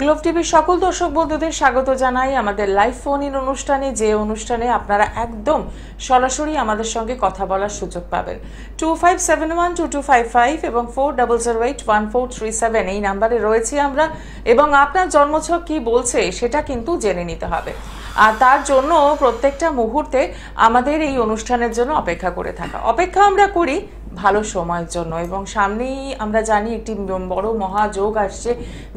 Globe টিভির সকল দর্শক বন্ধুদের স্বাগত জানাই আমাদের লাইভ ফোন ইন অনুষ্ঠানে, যে অনুষ্ঠানে আপনারা একদম সরাসরি আমাদের সঙ্গে কথা বলার সুযোগ পাবেন। 25712255 এবং 40081437 এই নাম্বারে রয়েছি আমরা, এবং আপনার জন্মছক কি বলছে সেটা কিন্তু জেনে নিতে হবে। আর তার জন্য প্রত্যেকটা মুহূর্তে আমাদের এই অনুষ্ঠানের জন্য অপেক্ষা আমরা করি ভালো সময়ের জন্য। এবং সামনেই আমরা জানি একটি বড় মহাযোগ আসছে,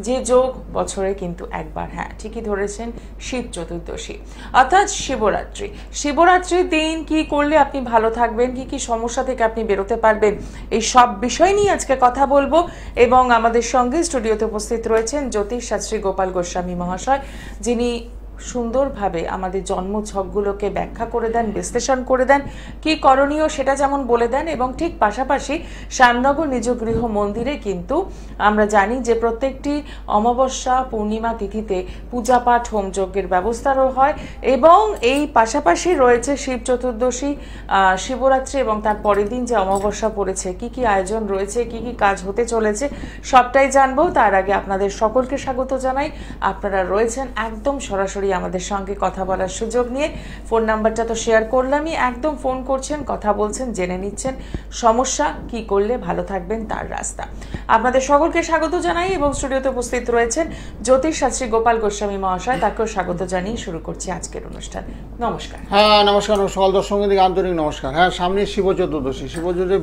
যে যোগ বছরে কিন্তু একবার, হ্যাঁ ঠিকই ধরেছেন, শিব চতুর্দশী অর্থাৎ শিবরাত্রি। শিবরাত্রির দিন কি করলে আপনি ভালো থাকবেন, কি কি সমস্যা থেকে আপনি বেরোতে পারবেন, এই সব বিষয় নিয়ে আজকে কথা বলবো। এবং আমাদের সঙ্গে স্টুডিওতে উপস্থিত রয়েছেন জ্যোতিষ শাস্ত্রী গোপাল গোস্বামী মহাশয়, যিনি সুন্দরভাবে আমাদের জন্মছকগুলোকে ব্যাখ্যা করে দেন, বিশ্লেষণ করে দেন, কি করণীয় সেটা যেমন বলে দেন। এবং ঠিক পাশাপাশি শ্যামনগর নিজ গৃহ মন্দিরে কিন্তু আমরা জানি যে প্রত্যেকটি অমাবস্যা পূর্ণিমা তিথিতে পূজা পাঠ হোমযজ্ঞের ব্যবস্থাও হয়। এবং এই পাশাপাশি রয়েছে শিব চতুর্দশী, শিবরাত্রি এবং তার পরের দিন যে অমাবস্যা পড়েছে, কি কি আয়োজন রয়েছে, কি কি কাজ হতে চলেছে সবটাই জানবো। তার আগে আপনাদের সকলকে স্বাগত জানাই। আপনারা রয়েছেন একদম সরাসরি আমাদের সঙ্গে কথা বলার সুযোগ নিয়ে। ফোন নাম্বারটা তো শেয়ার করলামই, একদম ফোন করছেন, কথা বলছেন, জেনে নিচ্ছেন সমস্যা কি করলে ভালো থাকবেন তার রাস্তা। আপনাদের সকলকে স্বাগত জানাই এবং স্টুডিওতে উপস্থিত রয়েছেন জ্যোতিষ শাস্ত্রী গোপাল গোস্বামী মহাশয়, তাকেও স্বাগত জানিয়ে শুরু করছি আজকের অনুষ্ঠান। নমস্কার। হ্যাঁ নমস্কার, সকল দর্শকদের আন্তরিক নমস্কার। হ্যাঁ, সামনে শিব চতুর্দশী,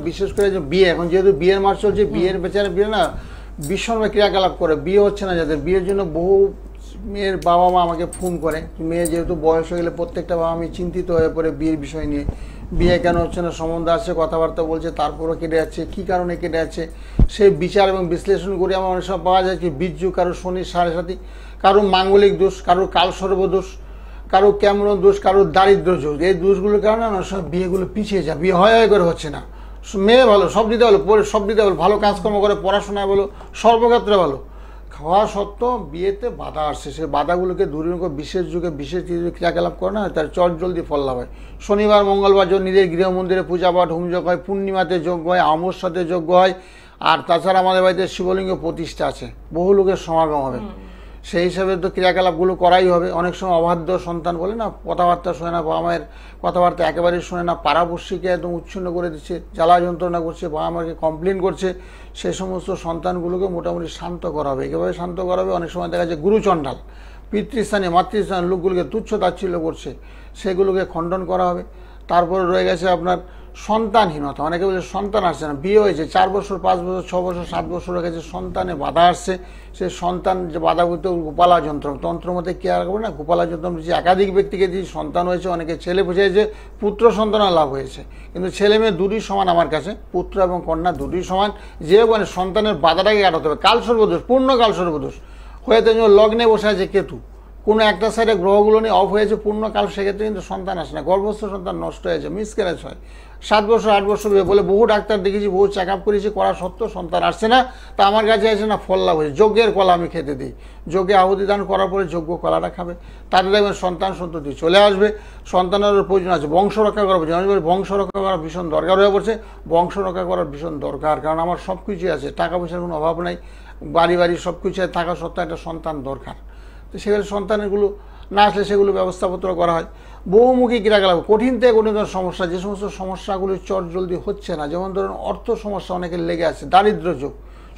বিশেষ করে যে বিয়ে, এখন যেহেতু বিয়ের মাস চলছে, বিয়ের বেচারা বিয়ে না ভীষণভাবে ক্রিয়াকলাপ করে, বিয়ে হচ্ছে না যাদের, বিয়ের জন্য বহু মেয়ের বাবা মা আমাকে ফোন করে। মেয়ে যেহেতু বয়স হয়ে গেলে প্রত্যেকটা বাবা আমি চিন্তিত হয়ে পড়ে বিয়ের বিষয় নিয়ে, বিয়ে কেন হচ্ছে না, সম্বন্ধ আসছে, কথাবার্তা বলছে, তারপরও কেটে যাচ্ছে, কী কারণে কেটে যাচ্ছে সেই বিচার এবং বিশ্লেষণ করে আমার অনেক সময় পাওয়া যায় কি বীর্যু, কারো শনির সাড়ে সাথী, কারো মাঙ্গলিক দোষ, কারো কালসর্প দোষ, কারো কেমন দোষ, কারো দারিদ্র দোষ। এই দোষগুলোর কারণে অনেক সময় বিয়েগুলো পিছিয়ে যায়, বিয়ে হয় করে হচ্ছে না। মেয়ে ভালো, সব দিতে ভালো, সব দিতে ভালো, ভালো কাজকর্ম করে, পড়াশোনায় ভালো, সর্বক্ষেত্রে ভালো, খাওয়া সত্ত্বেও বিয়েতে বাধা আসছে। সেই বাধাগুলোকে দূরীকরণ করে বিশেষ যুগে বিশেষ ক্রিয়াকলাপ করে না, তার চট জলদি ফল লাভ হয়। শনিবার মঙ্গলবার যখন নিজের গৃহ মন্দিরে পূজা পাঠ হোমযজ্ঞ হয়, পূর্ণিমাতে যজ্ঞ হয়, অমাবস্যাতে যজ্ঞ হয়, আর তাছাড়া আমাদের বাড়িতে শিবলিঙ্গ প্রতিষ্ঠা আছে, বহু লোকের সমাগম হবে, সেই হিসাবে তো ক্রিয়াকলাপগুলো করাই হবে। অনেক সময় অবাধ্য সন্তান বলে না, কথাবার্তা শোনে না, বাবা মায়ের কথাবার্তা একেবারেই শোনে না, পাড়াপড়শিকে একদম উচ্ছন্ন করে দিচ্ছে, জ্বালা যন্ত্রণা করছে, বাবা মাকে কমপ্লেন করছে, সেই সমস্ত সন্তানগুলোকে মোটামুটি শান্ত করা হবে। একেবারে শান্ত করা হবে। অনেক সময় দেখা যাচ্ছে গুরুচণ্ডাল, পিতৃস্থানে মাতৃস্থানে লোকগুলোকে তুচ্ছ তাচ্ছিল্য করছে, সেগুলোকে খণ্ডন করা হবে। তারপরে রয়ে গেছে আপনার সন্তানহীনতা, অনেকে বলছে সন্তান আসছে না, বিয়ে হয়েছে 4 বছর 5 বছর 6 বছর 7 বছর হয়ে গেছে, সন্তানে বাধা আসছে। সে সন্তান যে বাধা করতে গোপালা যন্ত্র, তন্ত্র মতে কি আর করবে না, গোপালা যন্ত্র যে একাধিক ব্যক্তিকে যে সন্তান হয়েছে, অনেকে ছেলে বুঝেছে, পুত্র সন্তান লাভ হয়েছে, কিন্তু ছেলে মেয়ে দুটোই সমান আমার কাছে, পুত্র এবং কন্যা দুটোই সমান। যে মানে সন্তানের বাধাটাকে কাটাতে হবে। কালসর্পদোষ, পূর্ণ কালসর্পদোষ হয়েছে, লগ্নে বসে আছে কেতু, কোনো একটা সাইডে গ্রহগুলো নিয়ে অফ হয়েছে পূর্ণকাল, সেক্ষেত্রে কিন্তু সন্তান আসে না, গর্ভস্থ সন্তান নষ্ট হয়েছে, মিসক্যারেজ হয়। 7 বছর 8 বছর বলে বহু ডাক্তার দেখেছি, বহু চেক আপ করেছি, করা সত্ত্বেও সন্তান আসছে না। তা আমার কাছে আসে না, ফল লাভ হয়েছে। যজ্ঞের কলা আমি খেতে দিই, যজ্ঞে আহুতি দান করার পরে যজ্ঞ কলাটা খাবে, তাতে দেখবেন সন্তান সন্ততি চলে আসবে। সন্তানের প্রয়োজন আছে, বংশ রক্ষা করার প্রয়োজন, বংশ রক্ষা করা ভীষণ দরকার হয়ে পড়ছে। বংশ রক্ষা করার ভীষণ দরকার, কারণ আমার সব কিছুই আছে, টাকা পয়সার কোনো অভাব নাই, বাড়ি বাড়ি সব কিছু থাকা সত্ত্বেও একটা সন্তান দরকার। তো সেগুলো সন্তানগুলো না আসলে সেগুলো ব্যবস্থাপত্র করা হয়। বহুমুখী ক্রিয়াকলাপ, কঠিন থেকে কঠিন সমস্যা, যে সমস্ত সমস্যাগুলো চট জলদি হচ্ছে না, যেমন ধরুন অর্থ সমস্যা অনেকের লেগে আছে, দারিদ্র যোগ,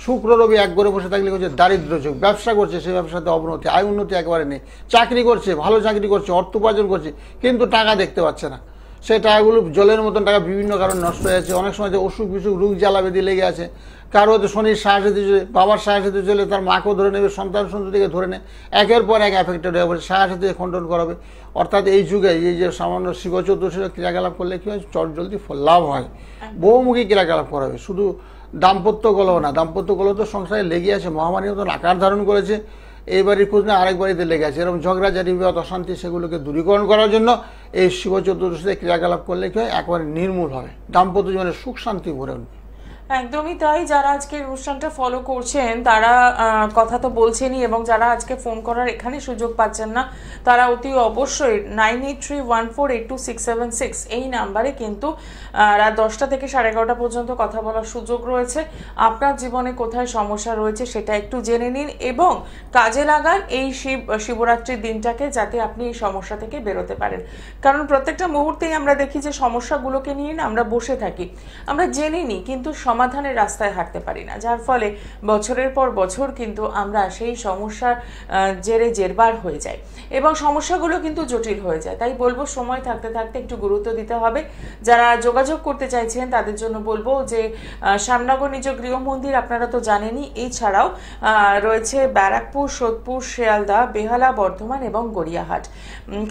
শুক্র রবি এক ঘরে বসে থাকলে হচ্ছে দারিদ্র যোগ। ব্যবসা করছে, সেই ব্যবসাতে অবনতি, আয় উন্নতি একেবারে নেই। চাকরি করছে, ভালো চাকরি করছে, অর্থ উপার্জন করছে, কিন্তু টাকা দেখতে পাচ্ছে না। সেই টাকাগুলো জলের মতন টাকা বিভিন্ন কারণে নষ্ট হয়ে যাচ্ছে। অনেক সময় যে অসুখ বিসুখ রোগ জ্বালা বেঁধে লেগে আছে, কারো হয়তো শনির সাহায্যে চলে, বাবার সাহায্যে চলে, তার মাকেও ধরে নেবে, সন্তান সন্ততিকে ধরে নেয়, একের পর এক এফেক্টেড হয়ে পড়ে, সাহায্যে খণ্ডন করাবে। অর্থাৎ এই যুগে এই যে সামান্য শিব চতুর্দশীর ক্রিয়াকলাপ করলে কী হয়, চট জলদি লাভ হয়। বহুমুখী ক্রিয়াকলাপ করাবে, শুধু দাম্পত্য কলহ না, দাম্পত্য কলহ তো সংসারে লেগে আছে, মহামারীর মতন আকার ধারণ করেছে। এই বাড়ির খোঁজ না আরেক বাড়িতে লেগে আছে, এরকম ঝগড়াঝাটি বিবাদ অশান্তি, সেগুলোকে দূরীকরণ করার জন্য এই শিব চতুর্দশীতে ক্রিয়াকলাপ করলে কী হয়, একবারে নির্মূল হবে, দাম্পত্য জীবনে সুখ শান্তি ভরে উঠবে। একদমই তাই। যারা আজকের অনুষ্ঠানটা ফলো করছেন তারা কথা তো বলছেনই, এবং যারা আজকে ফোন করার এখানে সুযোগ পাচ্ছেন না তারা অতি অবশ্যই 9831482676 এই নাম্বারে কিন্তু রাত 10টা থেকে 11:30 পর্যন্ত কথা বলার সুযোগ রয়েছে। আপনার জীবনে কোথায় সমস্যা রয়েছে সেটা একটু জেনে নিন এবং কাজে লাগান এই শিবরাত্রির দিনটাকে, যাতে আপনি এই সমস্যা থেকে বেরোতে পারেন। কারণ প্রত্যেকটা মুহূর্তেই আমরা দেখি যে সমস্যাগুলোকে নিয়ে না আমরা বসে থাকি, আমরা জেনে নিই কিন্তু সমাধানের রাস্তায় হাঁটতে পারি না, যার ফলে বছরের পর বছর কিন্তু আমরা সেই সমস্যার জেরে জেরবার হয়ে যাই এবং সমস্যাগুলো কিন্তু জটিল হয়ে যায়। তাই বলবো সময় থাকতে থাকতে একটু গুরুত্ব দিতে হবে। যারা যোগাযোগ করতে চাইছেন তাদের জন্য বলবো যে শ্যামনগর নিজ গৃহ মন্দির আপনারা তো জানেনই, এছাড়াও রয়েছে ব্যারাকপুর, সোদপুর, শিয়ালদা, বেহালা, বর্ধমান এবং গড়িয়াহাট।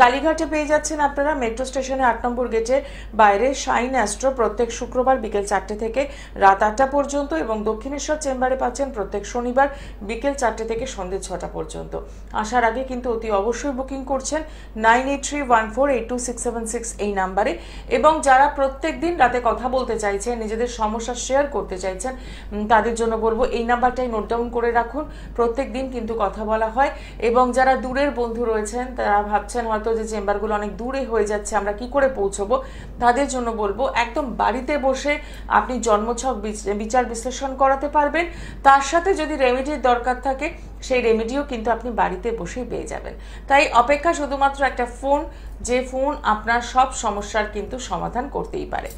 কালীঘাটে পেয়ে যাচ্ছেন আপনারা মেট্রো স্টেশনে 8 নম্বর গেটের বাইরে শাইন অ্যাস্ট্রো প্রত্যেক শুক্রবার বিকেল 4টে থেকে রাত 8টা পর্যন্ত, এবং দক্ষিণেশ্বর চেম্বারে পাচ্ছেন প্রত্যেক শনিবার বিকেল 4টে থেকে সন্ধ্যে 6টা পর্যন্ত। আসার আগে কিন্তু অতি অবশ্যই বুকিং করছেন 9831482676 এই নাম্বারে। এবং যারা প্রত্যেক দিন রাতে কথা বলতে চাইছেন, নিজেদের সমস্যা শেয়ার করতে চাইছেন, তাদের জন্য বলবো এই নাম্বারটাই নোট ডাউন করে রাখুন। প্রত্যেক দিন কিন্তু কথা বলা হয়। এবং যারা দূরের বন্ধু রয়েছেন, তারা ভাবছেন হয়তো যে চেম্বারগুলো অনেক দূরে হয়ে যাচ্ছে, আমরা কি করে পৌঁছবো, তাদের জন্য বলবো একদম বাড়িতে বসে আপনি জন্মছক বিচার বিশ্লেষণ করাতে পারবেন। তার সাথে যদি রেমেডির দরকার থাকে সেই রেমেডিও কিন্তু আপনি বাড়িতে বসেই পেয়ে যাবেন। তাই অপেক্ষা শুধুমাত্র একটা ফোন, যে ফোন আপনার সব সমস্যার কিন্তু সমাধান করতেই পারে।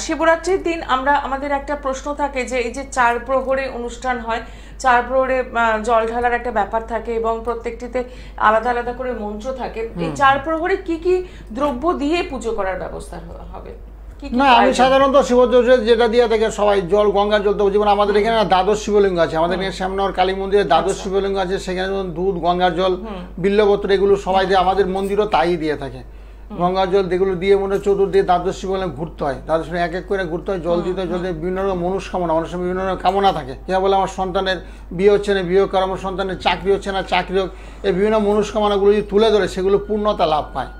শিবরাত্রির দিন আমাদের একটা প্রশ্ন থাকে যে এই যে 4 প্রহরে অনুষ্ঠান হয়, 4 প্রহরে জল ঢালার একটা ব্যাপার থাকে এবং প্রত্যেকটিতে আলাদা আলাদা করে মন্ত্র থাকে। এই 4 প্রহরে কি কি দ্রব্য দিয়ে পুজো করার ব্যবস্থা হবে? না, আমি সাধারণত শিবচর্চা যেটা দিয়ে থাকে সবাই জল, গঙ্গার জল। তো যেমন আমাদের এখানে দ্বাদশ শিবলিঙ্গ আছে, আমাদের এখানে শ্যামনগর কালী মন্দিরে দ্বাদশ শিবলিঙ্গ আছে, সেখানে যেমন দুধ, গঙ্গার জল, বিল্লপত্র এগুলো সবাই দিয়ে, আমাদের মন্দিরও তাই দিয়ে থাকে। গঙ্গার জল এগুলো দিয়ে মনে চতুর্দিকে দ্বাদশ শিবলিঙ্গ ঘুরতে হয়, দ্বাদশ এক এক করে ঘুরতে হয়, জল দিতে হয়, জল দিয়ে বিভিন্ন রকম মনস্কামনা, মানুষের বিভিন্ন রকম কামনা থাকে। যা বলে আমার সন্তানের বিয়ে হচ্ছে না, বিয়ে কর, আমার সন্তানের চাকরি হচ্ছে না, চাকরি হোক, এই বিভিন্ন মনস্কামনাগুলো যদি তুলে ধরে সেগুলো পূর্ণতা লাভ পায়।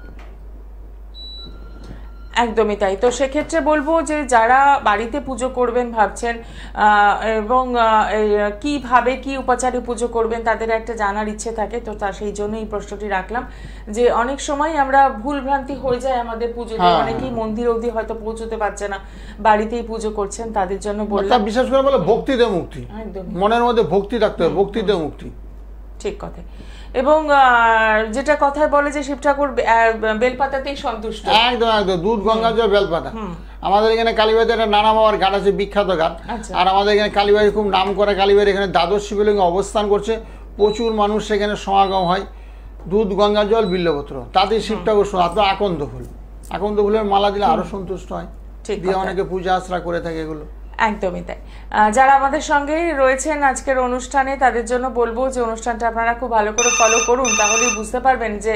একদমই তাই। তো সেক্ষেত্রে বলবো যে যারা বাড়িতে পুজো করবেন ভাবছেন এবং কিভাবে কি উপাচারে পুজো করবেন তাদের একটা জানার ইচ্ছে থাকে, তো তা সেই জন্য এই প্রশ্নটি রাখলাম যে অনেক সময় আমরা ভুল ভ্রান্তি হয়ে যায় আমাদের পুজোতে, অনেকেই মন্দির অবধি হয়তো পৌঁছতে পারছে না, বাড়িতেই পুজো করছেন, তাদের জন্য বললাম। বিশেষ করে বলে ভক্তিতে মুক্তি, মনের মধ্যে ভক্তি রাখতে হবে, ভক্তিতে মুক্তি। ঠিক কথা। এবং যেটা কথায় বলে যে শিব ঠাকুর বেলপাতাতেই সন্তুষ্ট, একদম একদম, দুধ, গঙ্গা জল, বেলপাতা। আমাদের এখানে কালীবাড়িতে একটা নানা বাবার ঘাট আছে, বিখ্যাত ঘাট। আর আমাদের এখানে কালীবাড়ি খুব নাম করা কালীবাড়ি, এখানে দ্বাদশ শিবলিঙ্গ অবস্থান করছে, প্রচুর মানুষ সেখানে সমাগম হয়। দুধ, গঙ্গা জল, বিল্লপত্র, তাতে শিব ঠাকুর আপনার আকন্দ ফুল, আকন্দ ফুলের মালা দিলে আরো সন্তুষ্ট হয়, দিয়ে অনেকে পূজা আশ্রা করে থাকে এগুলো। একদমই তাই। যারা আমাদের সঙ্গে রয়েছেন আজকের অনুষ্ঠানে তাদের জন্য বলবো যে অনুষ্ঠানটা আপনারা খুব ভালো করে ফলো করুন, তাহলেই বুঝতে পারবেন যে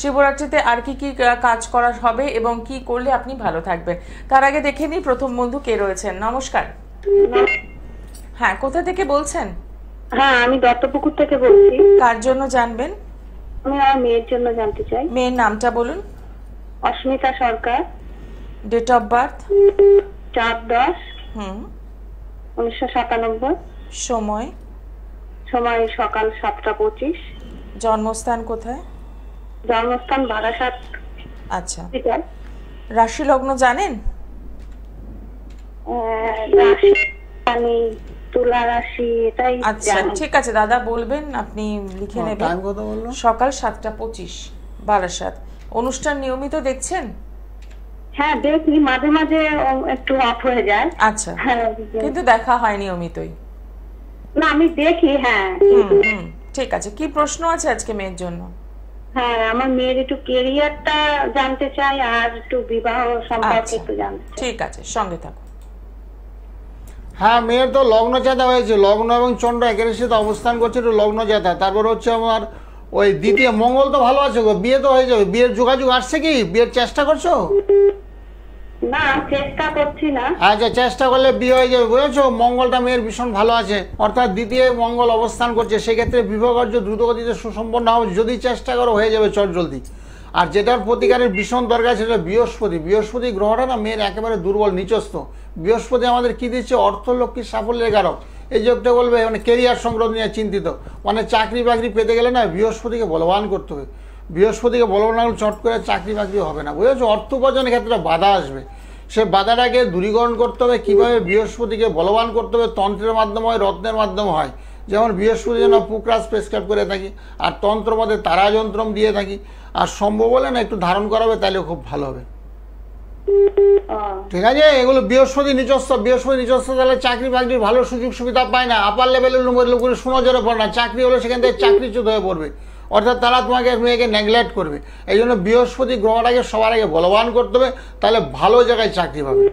শিবরাত্রিতে আর কি কি কাজ করা হবে এবং কি করলে আপনি ভালো থাকবেন। তার আগে দেখে নিই প্রথম বন্ধু কে রয়েছেন। নমস্কার। হ্যাঁ, কোথা থেকে বলছেন? হ্যাঁ, আমি দত্তপুকুর থেকে বলছি। কার জন্য জানবেন? আমি আমার মেয়ের জন্য জানতে চাই। মেয়ের নামটা বলুন। Asmita Sarkar. Date of birth? 4/10/1997। সময়? সময় সকাল 7টা 25। জন্মস্থান কোথায়? জন্মস্থান বারাসাত। আচ্ছা, রাশি লগ্ন জানেন? রাশি আমি তুলা রাশি, এটাই। আচ্ছা, ঠিক আছে দাদা, বলবেন, আপনি লিখে নেবেন। সকাল 7টা 25 বারাসাত। অনুষ্ঠান নিয়মিত দেখছেন? হ্যাঁ, দেখি, মাঝে মাঝে একটু অফ হয়ে যায়। আচ্ছা, কিন্তু দেখা হয় নিয়মিতই? না, আমি দেখি। হ্যাঁ, ঠিক আছে। কি প্রশ্ন আছে আজকে মেয়ের জন্য? হ্যাঁ, আমার মেয়ের একটু ক্যারিয়ারটা জানতে চাই আর একটু বিবাহ সম্পর্কে একটু জানতে চাই। ঠিক আছে, সঙ্গে থাকুন। হ্যাঁ, মেয়ের তো লগ্ন জাতা হয়েছে, লগ্ন এবং চন্দ্র একের সাথে অবস্থান করছে, একটু লগ্ন জাতা। তারপর হচ্ছে আমার ওই দ্বিতীয় মঙ্গল তো ভালো আছে গো, বিয়ে তো হয়ে যাবে। বিয়ের যোগাযোগ আসছে কি? বিয়ের চেষ্টা করছো? না, চেষ্টা করছি না। আচ্ছা, চেষ্টা করলে বিয়ে হয়ে যাবে, বুঝেছো? মঙ্গলটা মেয়ের ভীষণ ভালো আছে, অর্থাৎ দ্বিতীয় মঙ্গল অবস্থান করছে, সেক্ষেত্রে বিবাহ কার্য দ্রুতগতিতে সুসম্পন্ন হবে। যদি চেষ্টা করো হয়ে যাবে চটজলদি। আর যেটার প্রতিকারের ভীষণ দরকার সেটা বৃহস্পতি। বৃহস্পতি গ্রহটা না মেয়ের একেবারে দুর্বল, নিচস্থ। বৃহস্পতি আমাদের কি দিচ্ছে? অর্থ, লক্ষ্মী, সাফল্যের কারক। এই যোগটা বলবে মানে কেরিয়ার সংক্রান্ত নিয়ে চিন্তিত, মানে চাকরি বাকরি পেতে গেলে না বৃহস্পতিকে বলবান করতে হবে। বৃহস্পতিকে বলবান না চট করে চাকরি বাকরি হবে না, বুঝেছো? অর্থ উপার্জনের ক্ষেত্রে বাধা আসবে, সে বাধাটাকে দূরীকরণ করতে হবে। কীভাবে বৃহস্পতিকে বলবান করতে হবে? তন্ত্রের মাধ্যমে হয়, রত্নের মাধ্যমে হয়। যেমন বৃহস্পতি জন্য পুকরাস প্রেসক্রাইব করে থাকি, আর তন্ত্র মধ্যে তারাযন্ত্রম দিয়ে থাকি। আর সম্ভব হলে না একটু ধারণ করাবে, তাহলে খুব ভালো হবে। ঠিক আছে, এগুলো বৃহস্পতি নিচস্থ। বৃহস্পতি নিচস্থ তাহলে চাকরি বাকরির ভালো সুযোগ সুবিধা পায় না, আপার লেভেলের লোকের সুনজরে পড়ে না, চাকরি হলে সেখান থেকে চাকরিচ্যুত হয়ে পড়বে, অর্থাৎ তারা তোমাকে মেয়েকে নেগলেক্ট করবে। এই জন্য বৃহস্পতি গ্রহটাকে সবার আগে বলবান করতে হবে, তাহলে ভালো জায়গায় চাকরি পাবে।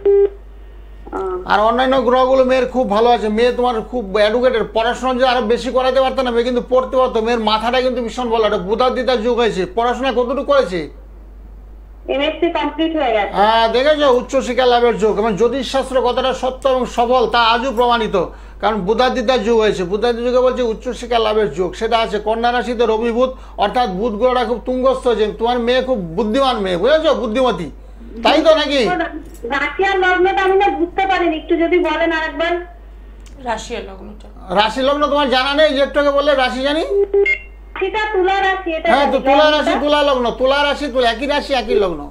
আর অন্যান্য গ্রহগুলো মেয়ের খুব ভালো আছে। মেয়ে তোমার খুব এডুকেটেড, পড়াশোনা যদি আরো বেশি করাতে পারতো না, মেয়ে কিন্তু পড়তে পারতো। মেয়ের মাথাটা কিন্তু ভীষণ ভালো, একটা বুধাদিতার যুগ হয়েছে। পড়াশোনা কতটুকু করেছে? এমএসসি কমপ্লিট হয়ে গেছে। হ্যাঁ, দেখেছো, উচ্চশিক্ষা লাভের যুগ। এবং জ্যোতিষশাস্ত্র কতটা সত্য এবং সফল তা আজও প্রমাণিত, কারণ বুধাদিতার যুগ হয়েছে। বুধাদিতার যুগে বলছে উচ্চশিক্ষা লাভের যুগ, সেটা আছে। কন্যা রাশিতে রবি বুধ, অর্থাৎ বুধ গ্রহটা খুব তুঙ্গস্থ হয়েছে। তোমার মেয়ে খুব বুদ্ধিমান মেয়ে, বুঝেছো, বুদ্ধিমতী, তাই তো নাকি? রাশি আর লগ্নটা আমি না বুঝতে পারিনি, একটু যদি বলেন আরেকবার। রাশি আর লগ্নটা, রাশি লগ্ন তোমার জানা নেই? যে একটু আগে বললে রাশি জানি। সেটা তুলা রাশি, এটা হ্যাঁ, তো তুলা রাশি, তুলা লগ্ন, তুলা রাশি, তুলা একই রাশি, একই লগ্ন।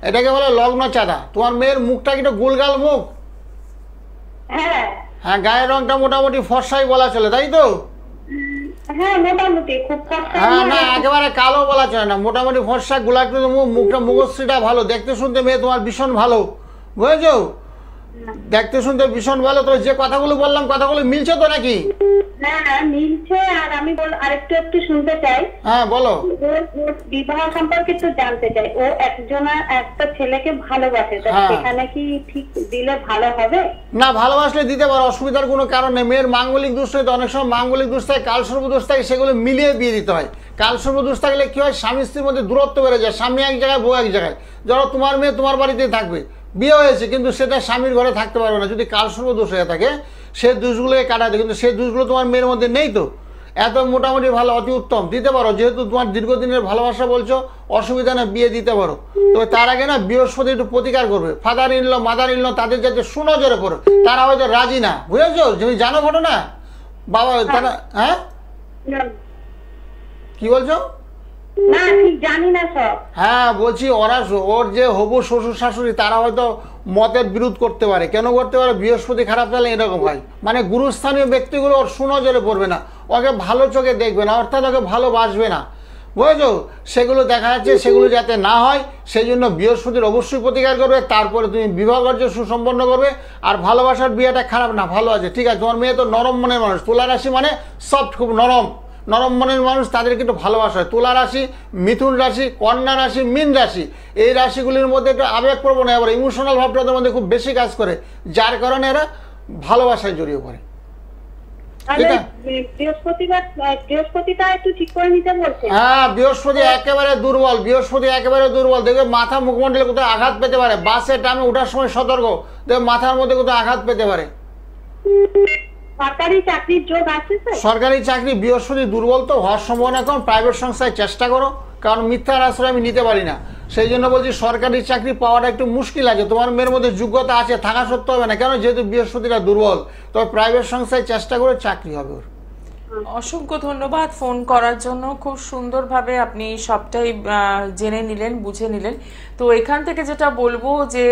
এটাকে বলে লগ্ন চাঁদা। তোমার মেয়ের মুখটা কি একটু গোলগাল মুখ? হ্যাঁ। হ্যাঁ, গায়ের রংটা মোটামুটি ফর্সাই বলা চলে, তাই তো? হ্যাঁ, মোটামুটি খুব ফর্সা হ্যাঁ, না একেবারে কালো বলা চলে না, মোটামুটি ফর্সা, গোলাকৃত মুখ, মুখটা মুখশ্রীটা ভালো, দেখতে শুনতে মেয়ে তোমার ভীষণ ভালো, বুঝেছো? দেখতে শুনতে ভীষণ ভালো। তো যে কথাগুলো বললাম, কথাগুলো মিলছে তো নাকি? হ্যাঁ, মিলছে। আর আমি আরেকটু একটু শুনতে চাই। হ্যাঁ, বলো। ওর বিবাহ সম্পর্কে একটু জানতে চাই। ও একটা ছেলেকে ভালোবাসে, সেখানে কি ঠিক দিলে ভালো হবে? না, ভালোবাসলে দিতে পারো, অসুবিধার কোনো কারণ নেই। মেয়ের মাঙ্গলিক দোষ থাকে, অনেক সময় মাঙ্গলিক দোষ থাকে, কালসর্প দোষ থাকে, সেগুলো মিলিয়ে বিয়ে দিতে হয়। কালসর্প দোষ থাকলে কি হয়? স্বামী স্ত্রীর মধ্যে দূরত্ব বেড়ে যায়, স্বামী এক জায়গায়, বউ এক জায়গায়। ধরো তোমার মেয়ে তোমার বাড়িতেই থাকবে, বিয়ে হয়েছে, কিন্তু সেটা স্বামীর ঘরে থাকতে পারবে না। যদি কালসর্প দোষ হয়ে থাকে, সে দোষগুলোকে কাটাতে, কিন্তু সেই দোষগুলো তোমার মেয়ের মধ্যে নেই। তো এত মোটামুটি ভালো, অতি উত্তম, দিতে পারো। যেহেতু তোমার দীর্ঘদিনের ভালোবাসা বলছো, অসুবিধা না, বিয়ে দিতে পারো। তবে তার আগে না বৃহস্পতি একটু প্রতিকার করবে। ফাদার ইনল, মাদার ইনল, তাদের যাতে সুনজরে পড়ো, তারা হয়তো রাজি না, বুঝেছো? তুমি জানো ঘটনা বাবা, তারা হ্যাঁ কি বলছো? না, ঠিক জানি না সব। হ্যাঁ, বলছি ওর যে হবু শ্বশুর শাশুড়ি, তারা হয়তো মতের বিরোধ করতে পারে। কেন করতে পারে? বৃহস্পতি খারাপ তাহলে এরকম হয়, মানে গুরুস্থানীয় ব্যক্তিগুলো ওর সুনজরে পড়বে না, ওকে ভালো চোখে দেখবে না, অর্থাৎ ওকে ভালোবাসবে না, বুঝেছো? সেগুলো দেখা যাচ্ছে, সেগুলো যাতে না হয় সেই জন্য বৃহস্পতির অবশ্যই প্রতিকার করবে। তারপরে তুমি বিবাহ কার্য সুসম্পন্ন করবে। আর ভালোবাসার বিয়েটা খারাপ না, ভালো আছে, ঠিক আছে। তোমার মেয়ে তো নরম মনের মানুষ। তুলা রাশি মানে সফট, খুব নরম, নরম মনের মানুষ, তাদেরকে একটু ভালোবাসা হয়। তুলা রাশি, মিথুন রাশি, কন্যা রাশি, মীন রাশি, এই রাশিগুলির মধ্যে একটু আবেগপ্রবণ, আবার ইমোশনাল ভাবটা ওদের মধ্যে খুব বেশি কাজ করে, যার কারণে এরা ভালোবাসায় জড়িয়ে পড়ে। বৃহস্পতিটা একটু ঠিক করে নিতে বলছে। হ্যাঁ, বৃহস্পতি একেবারে দুর্বল, বৃহস্পতি একেবারে দুর্বল। দেখবে মাথা মুখমণ্ডলে কোথাও আঘাত পেতে পারে, বাসে টামে ওঠার সময় সতর্ক, দেখবে মাথার মধ্যে কোথাও আঘাত পেতে পারে। সরকারি চাকরির যোগ আছে? সরকারি চাকরি বৃহস্পতি দুর্বল তো হওয়ার সম্ভাবনা কম। প্রাইভেট সংস্থায় চেষ্টা করো, কারণ মিথ্যার আশ্রয় আমি নিতে পারি না, সেই জন্য বলছি সরকারি চাকরি পাওয়াটা একটু মুশকিল আছে। তোমার মেয়ের মধ্যে যোগ্যতা আছে, থাকা সত্ত্বেও হবে না, কেন? যেহেতু বৃহস্পতিটা দুর্বল। তবে প্রাইভেট সংস্থায় চেষ্টা করে চাকরি হবে ওর। অসংখ্য ধন্যবাদ ফোন করার জন্য। খুব সুন্দরভাবে আপনি সবটাই জেনে নিলেন, বুঝে নিলেন। তো এখান থেকে যেটা বলবো যে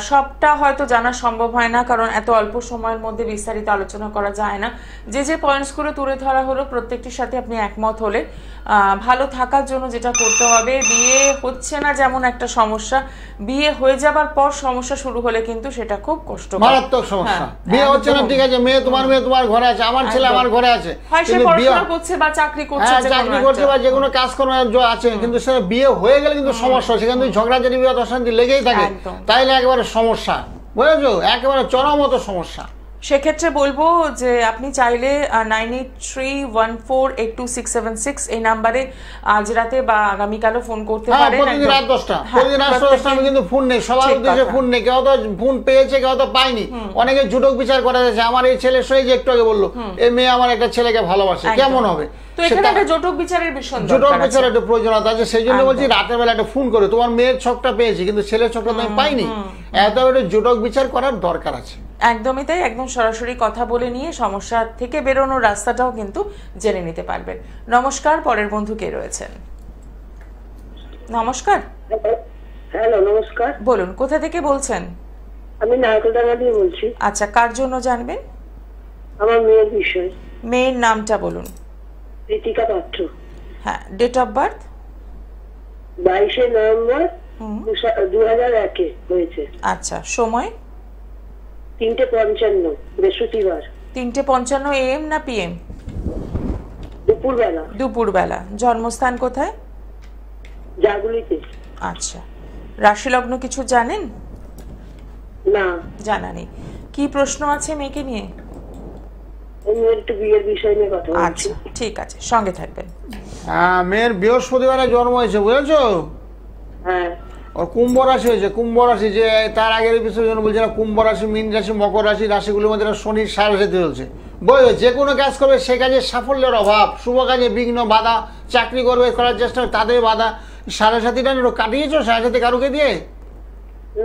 সবটা হয়তো জানা সম্ভব হয় না, কারণ এত অল্প সময়ের মধ্যে বিস্তারিত আলোচনা করা যায় না। যে পয়েন্টসগুলো তুলে ধরা হলো, প্রত্যেকটির সাথে আপনি একমত হলে ভালো থাকার জন্য যেটা করতে হবে, বিয়ে হচ্ছে না যেমন একটা সমস্যা, বিয়ে হয়ে যাবার পর সমস্যা শুরু হলে কিন্তু সেটা খুব কষ্ট, মারাত্মক সমস্যা। বিয়ে হচ্ছে না, ঠিক আছে, মেয়ে তোমার ঘরে আছে, আমার ছেলে আমার ঘরে আছে, পড়াশোনা করছে বা চাকরি করছে, বা যে কোনো কাজকর্ম আছে, কিন্তু সেটা বিয়ে হয়ে গেলে কিন্তু সমস্যা, সেখানে ঝগড়াঝাটি, বিবাদ, অশান্তি লেগেই থাকে, তাইলে একেবারে সমস্যা, বুঝেছো? একেবারে চরমত সমস্যা। সেক্ষেত্রে বলবো যে আপনি চাইলে 9831482676 এই নাম্বারে আজ রাতে বা আগামীকালও ফোন করতে পারেন। প্রতিদিন রাত 10টা, প্রতিদিন রাত 10টা আমি কিন্তু ফোন নেই, সবার উদ্দেশ্যে ফোন নেই, কেউ তো ফোন পেয়েছে কেউ তো পায়নি। অনেকে জুটক বিচার করা যাচ্ছে, আমার এই ছেলে সই যে একটু আগে বললো এই মেয়ে আমার একটা ছেলেকে ভালোবাসে, কেমন হবে? তো এখানে একটা জটক বিচারের বিষয়, জটক বিচারের একটা প্রয়োজনীয়তা আছে, সেই জন্য বলছি রাতের বেলা একটা ফোন করে, তোমার মেয়ের ছকটা পেয়েছি কিন্তু ছেলের ছকটা তো আমি পাইনি, এত একটা জটক বিচার করার দরকার আছে। একদমই তাই, একদম সরাসরি কথা বলে নিয়ে সমস্যা থেকে বেরোনোর রাস্তাটাও কিন্তু জেনে নিতে পারবেন। নমস্কার, পরের বন্ধু কে রয়েছেন? নমস্কার। হ্যালো, নমস্কার। বলুন, কোথা থেকে বলছেন? আমি নারকেলডাঙ্গা দিয়ে বলছি। আচ্ছা, কার জন্য জানবেন? আমার মেয়ের বিষয়। মেয়ের নামটা বলুন। ঋতিকা পাত্র। হ্যাঁ, ডেট অফ বার্থ? 22শে নভেম্বর 2001 হয়েছে। আচ্ছা, সময়? 3:55 বৃহস্পতিবার। 3:55 AM না PM? দুপুরবেলা। দুপুরবেলা। জন্মস্থান কোথায়? জাগুলিতে। আচ্ছা, রাশি লগ্ন কিছু জানেন? না, জানা নেই। কি প্রশ্ন আছে মেয়েকে নিয়ে? আমি একটু বিয়ের বিষয় নিয়ে কথা বলছি। আচ্ছা, ঠিক আছে, সঙ্গে থাকবেন। হ্যাঁ, মেয়ের বৃহস্পতিবারে জন্ম হয়েছে, বুঝেছো? হ্যাঁ। ওর কুম্ভ রাশি হয়েছে, কুম্ভ রাশি, যে তার আগের এপিসোড জন্য বলছে না, কুম্ভ রাশি, মীন রাশি, মকর রাশি, রাশিগুলোর মধ্যে শনির সাড়ে চলছে। বুঝলো, যে কোনো কাজ করবে সে কাজে সাফল্যের অভাব, শুভ কাজে বিঘ্ন, বাধা, চাকরি করবে করার চেষ্টা তাদের বাধা। সাড়ে সাথীটা কাটিয়েছো সাড়ে সাথী কারুকে দিয়ে?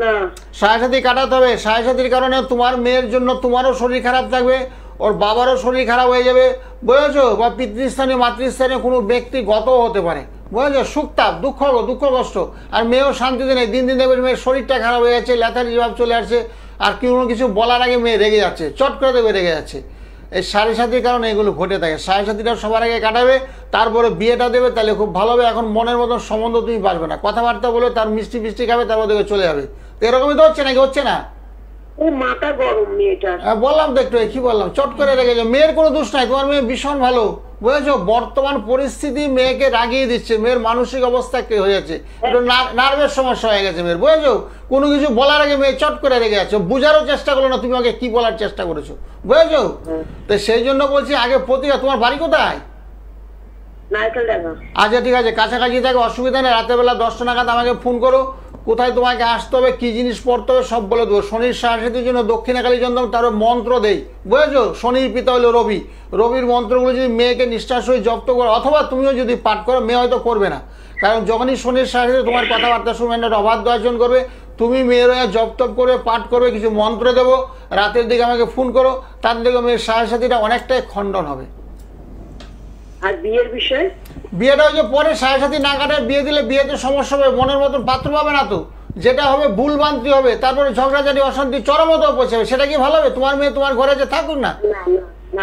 না, সাড়ে সাথী কাটাতে হবে। সাড়ে সাথীর কারণে তোমার মেয়ের জন্য তোমারও শরীর খারাপ থাকবে, ওর বাবারও শরীর খারাপ হয়ে যাবে, বুঝেছো? বা পিতৃস্থানীয় মাতৃস্থানীয় কোনো ব্যক্তি গত হতে পারে, বুঝেছো? সুখতাপ, দুঃখ কষ্ট। আর মেয়েও শান্তিতে নেই, দিন দিন দেখবে মেয়ের শরীরটা খারাপ হয়ে যাচ্ছে, লেথারি ভাব চলে আসছে, আর কোনো কিছু বলার আগে মেয়ে রেগে যাচ্ছে, চট করে দেবে রেগে যাচ্ছে। এই সাড়ে সাথীর কারণে এগুলো ঘটে থাকে। সাড়ে সাথীটা সবার আগে কাটাবে, তারপরে বিয়েটা দেবে, তাহলে খুব ভালো হবে। এখন মনের মতন সম্বন্ধ তুমি পারবে না, কথাবার্তা বলে তার মিষ্টি মিষ্টি খাবে, তারপর দেখবে চলে যাবে। তো এরকমই তো হচ্ছে নাকি, হচ্ছে না? ও মাথা গরম মেয়েটার। বললাম তো একটু, কি বললাম, চট করে রেখে যাও। মেয়ের কোনো দোষ নাই, তোমার মেয়ে ভীষণ ভালো, বুঝেছো? বর্তমান পরিস্থিতি মেয়েকে রাগিয়ে দিচ্ছে, মেয়ের মানসিক অবস্থা কি হয়ে যাচ্ছে, একটু নার্ভের সমস্যা হয়ে গেছে মেয়ের, বুঝেছো? কোনো কিছু বলার আগে মেয়ে চট করে রেখে যাচ্ছে, বুঝারও চেষ্টা করো না তুমি আমাকে কি বলার চেষ্টা করেছো, বুঝেছো? তো সেই জন্য বলছি আগে প্রতিকার। তোমার বাড়ি কোথায়? নারকেলডাঙ্গা। আচ্ছা, ঠিক আছে, কাছাকাছি থাকে, অসুবিধা নেই। রাতের বেলা 10টা নাগাদ আমাকে ফোন করো, কোথায় তোমাকে আসতে হবে, কি জিনিস পড়তে হবে সব বলে দেবো। শনির সাহায্যের জন্য দক্ষিণাকালী চন্দন, তার মন্ত্র দেই, বুঝেছো? শনির পিতা হলো রবি, রবির মন্ত্রগুলো যদি মেয়েকে নিষ্ঠার সহিত জপ্ত করো, অথবা তুমিও যদি পাঠ করো, মেয়ে হয়তো করবে না, কারণ যখনই শনির সাহায্যে তোমার কথাবার্তা শুনবেন একটা অবাধ্য আচরণ করবে, তুমি মেয়ের হয়ে জপ তপ করবে, পাঠ করবে, কিছু মন্ত্র দেবো, রাতের দিকে আমাকে ফোন করো, তার দিকে মেয়ের সাথীটা অনেকটাই খণ্ডন হবে। আর বিয়ের বিষয়? বিয়েটা ওই যে পরে সাড়ে সাথী না কাটে বিয়ে দিলে বিয়েতে সমস্যা হবে, মনের মতন পাত্র পাবে না, তো যেটা হবে ভুল বান্তি হবে, তারপরে ঝগড়াঝাটি অশান্তি চরমতেও পৌঁছাবে। সেটা কি ভালো হবে? তোমার মেয়ে তোমার ঘরে যে থাকুক না,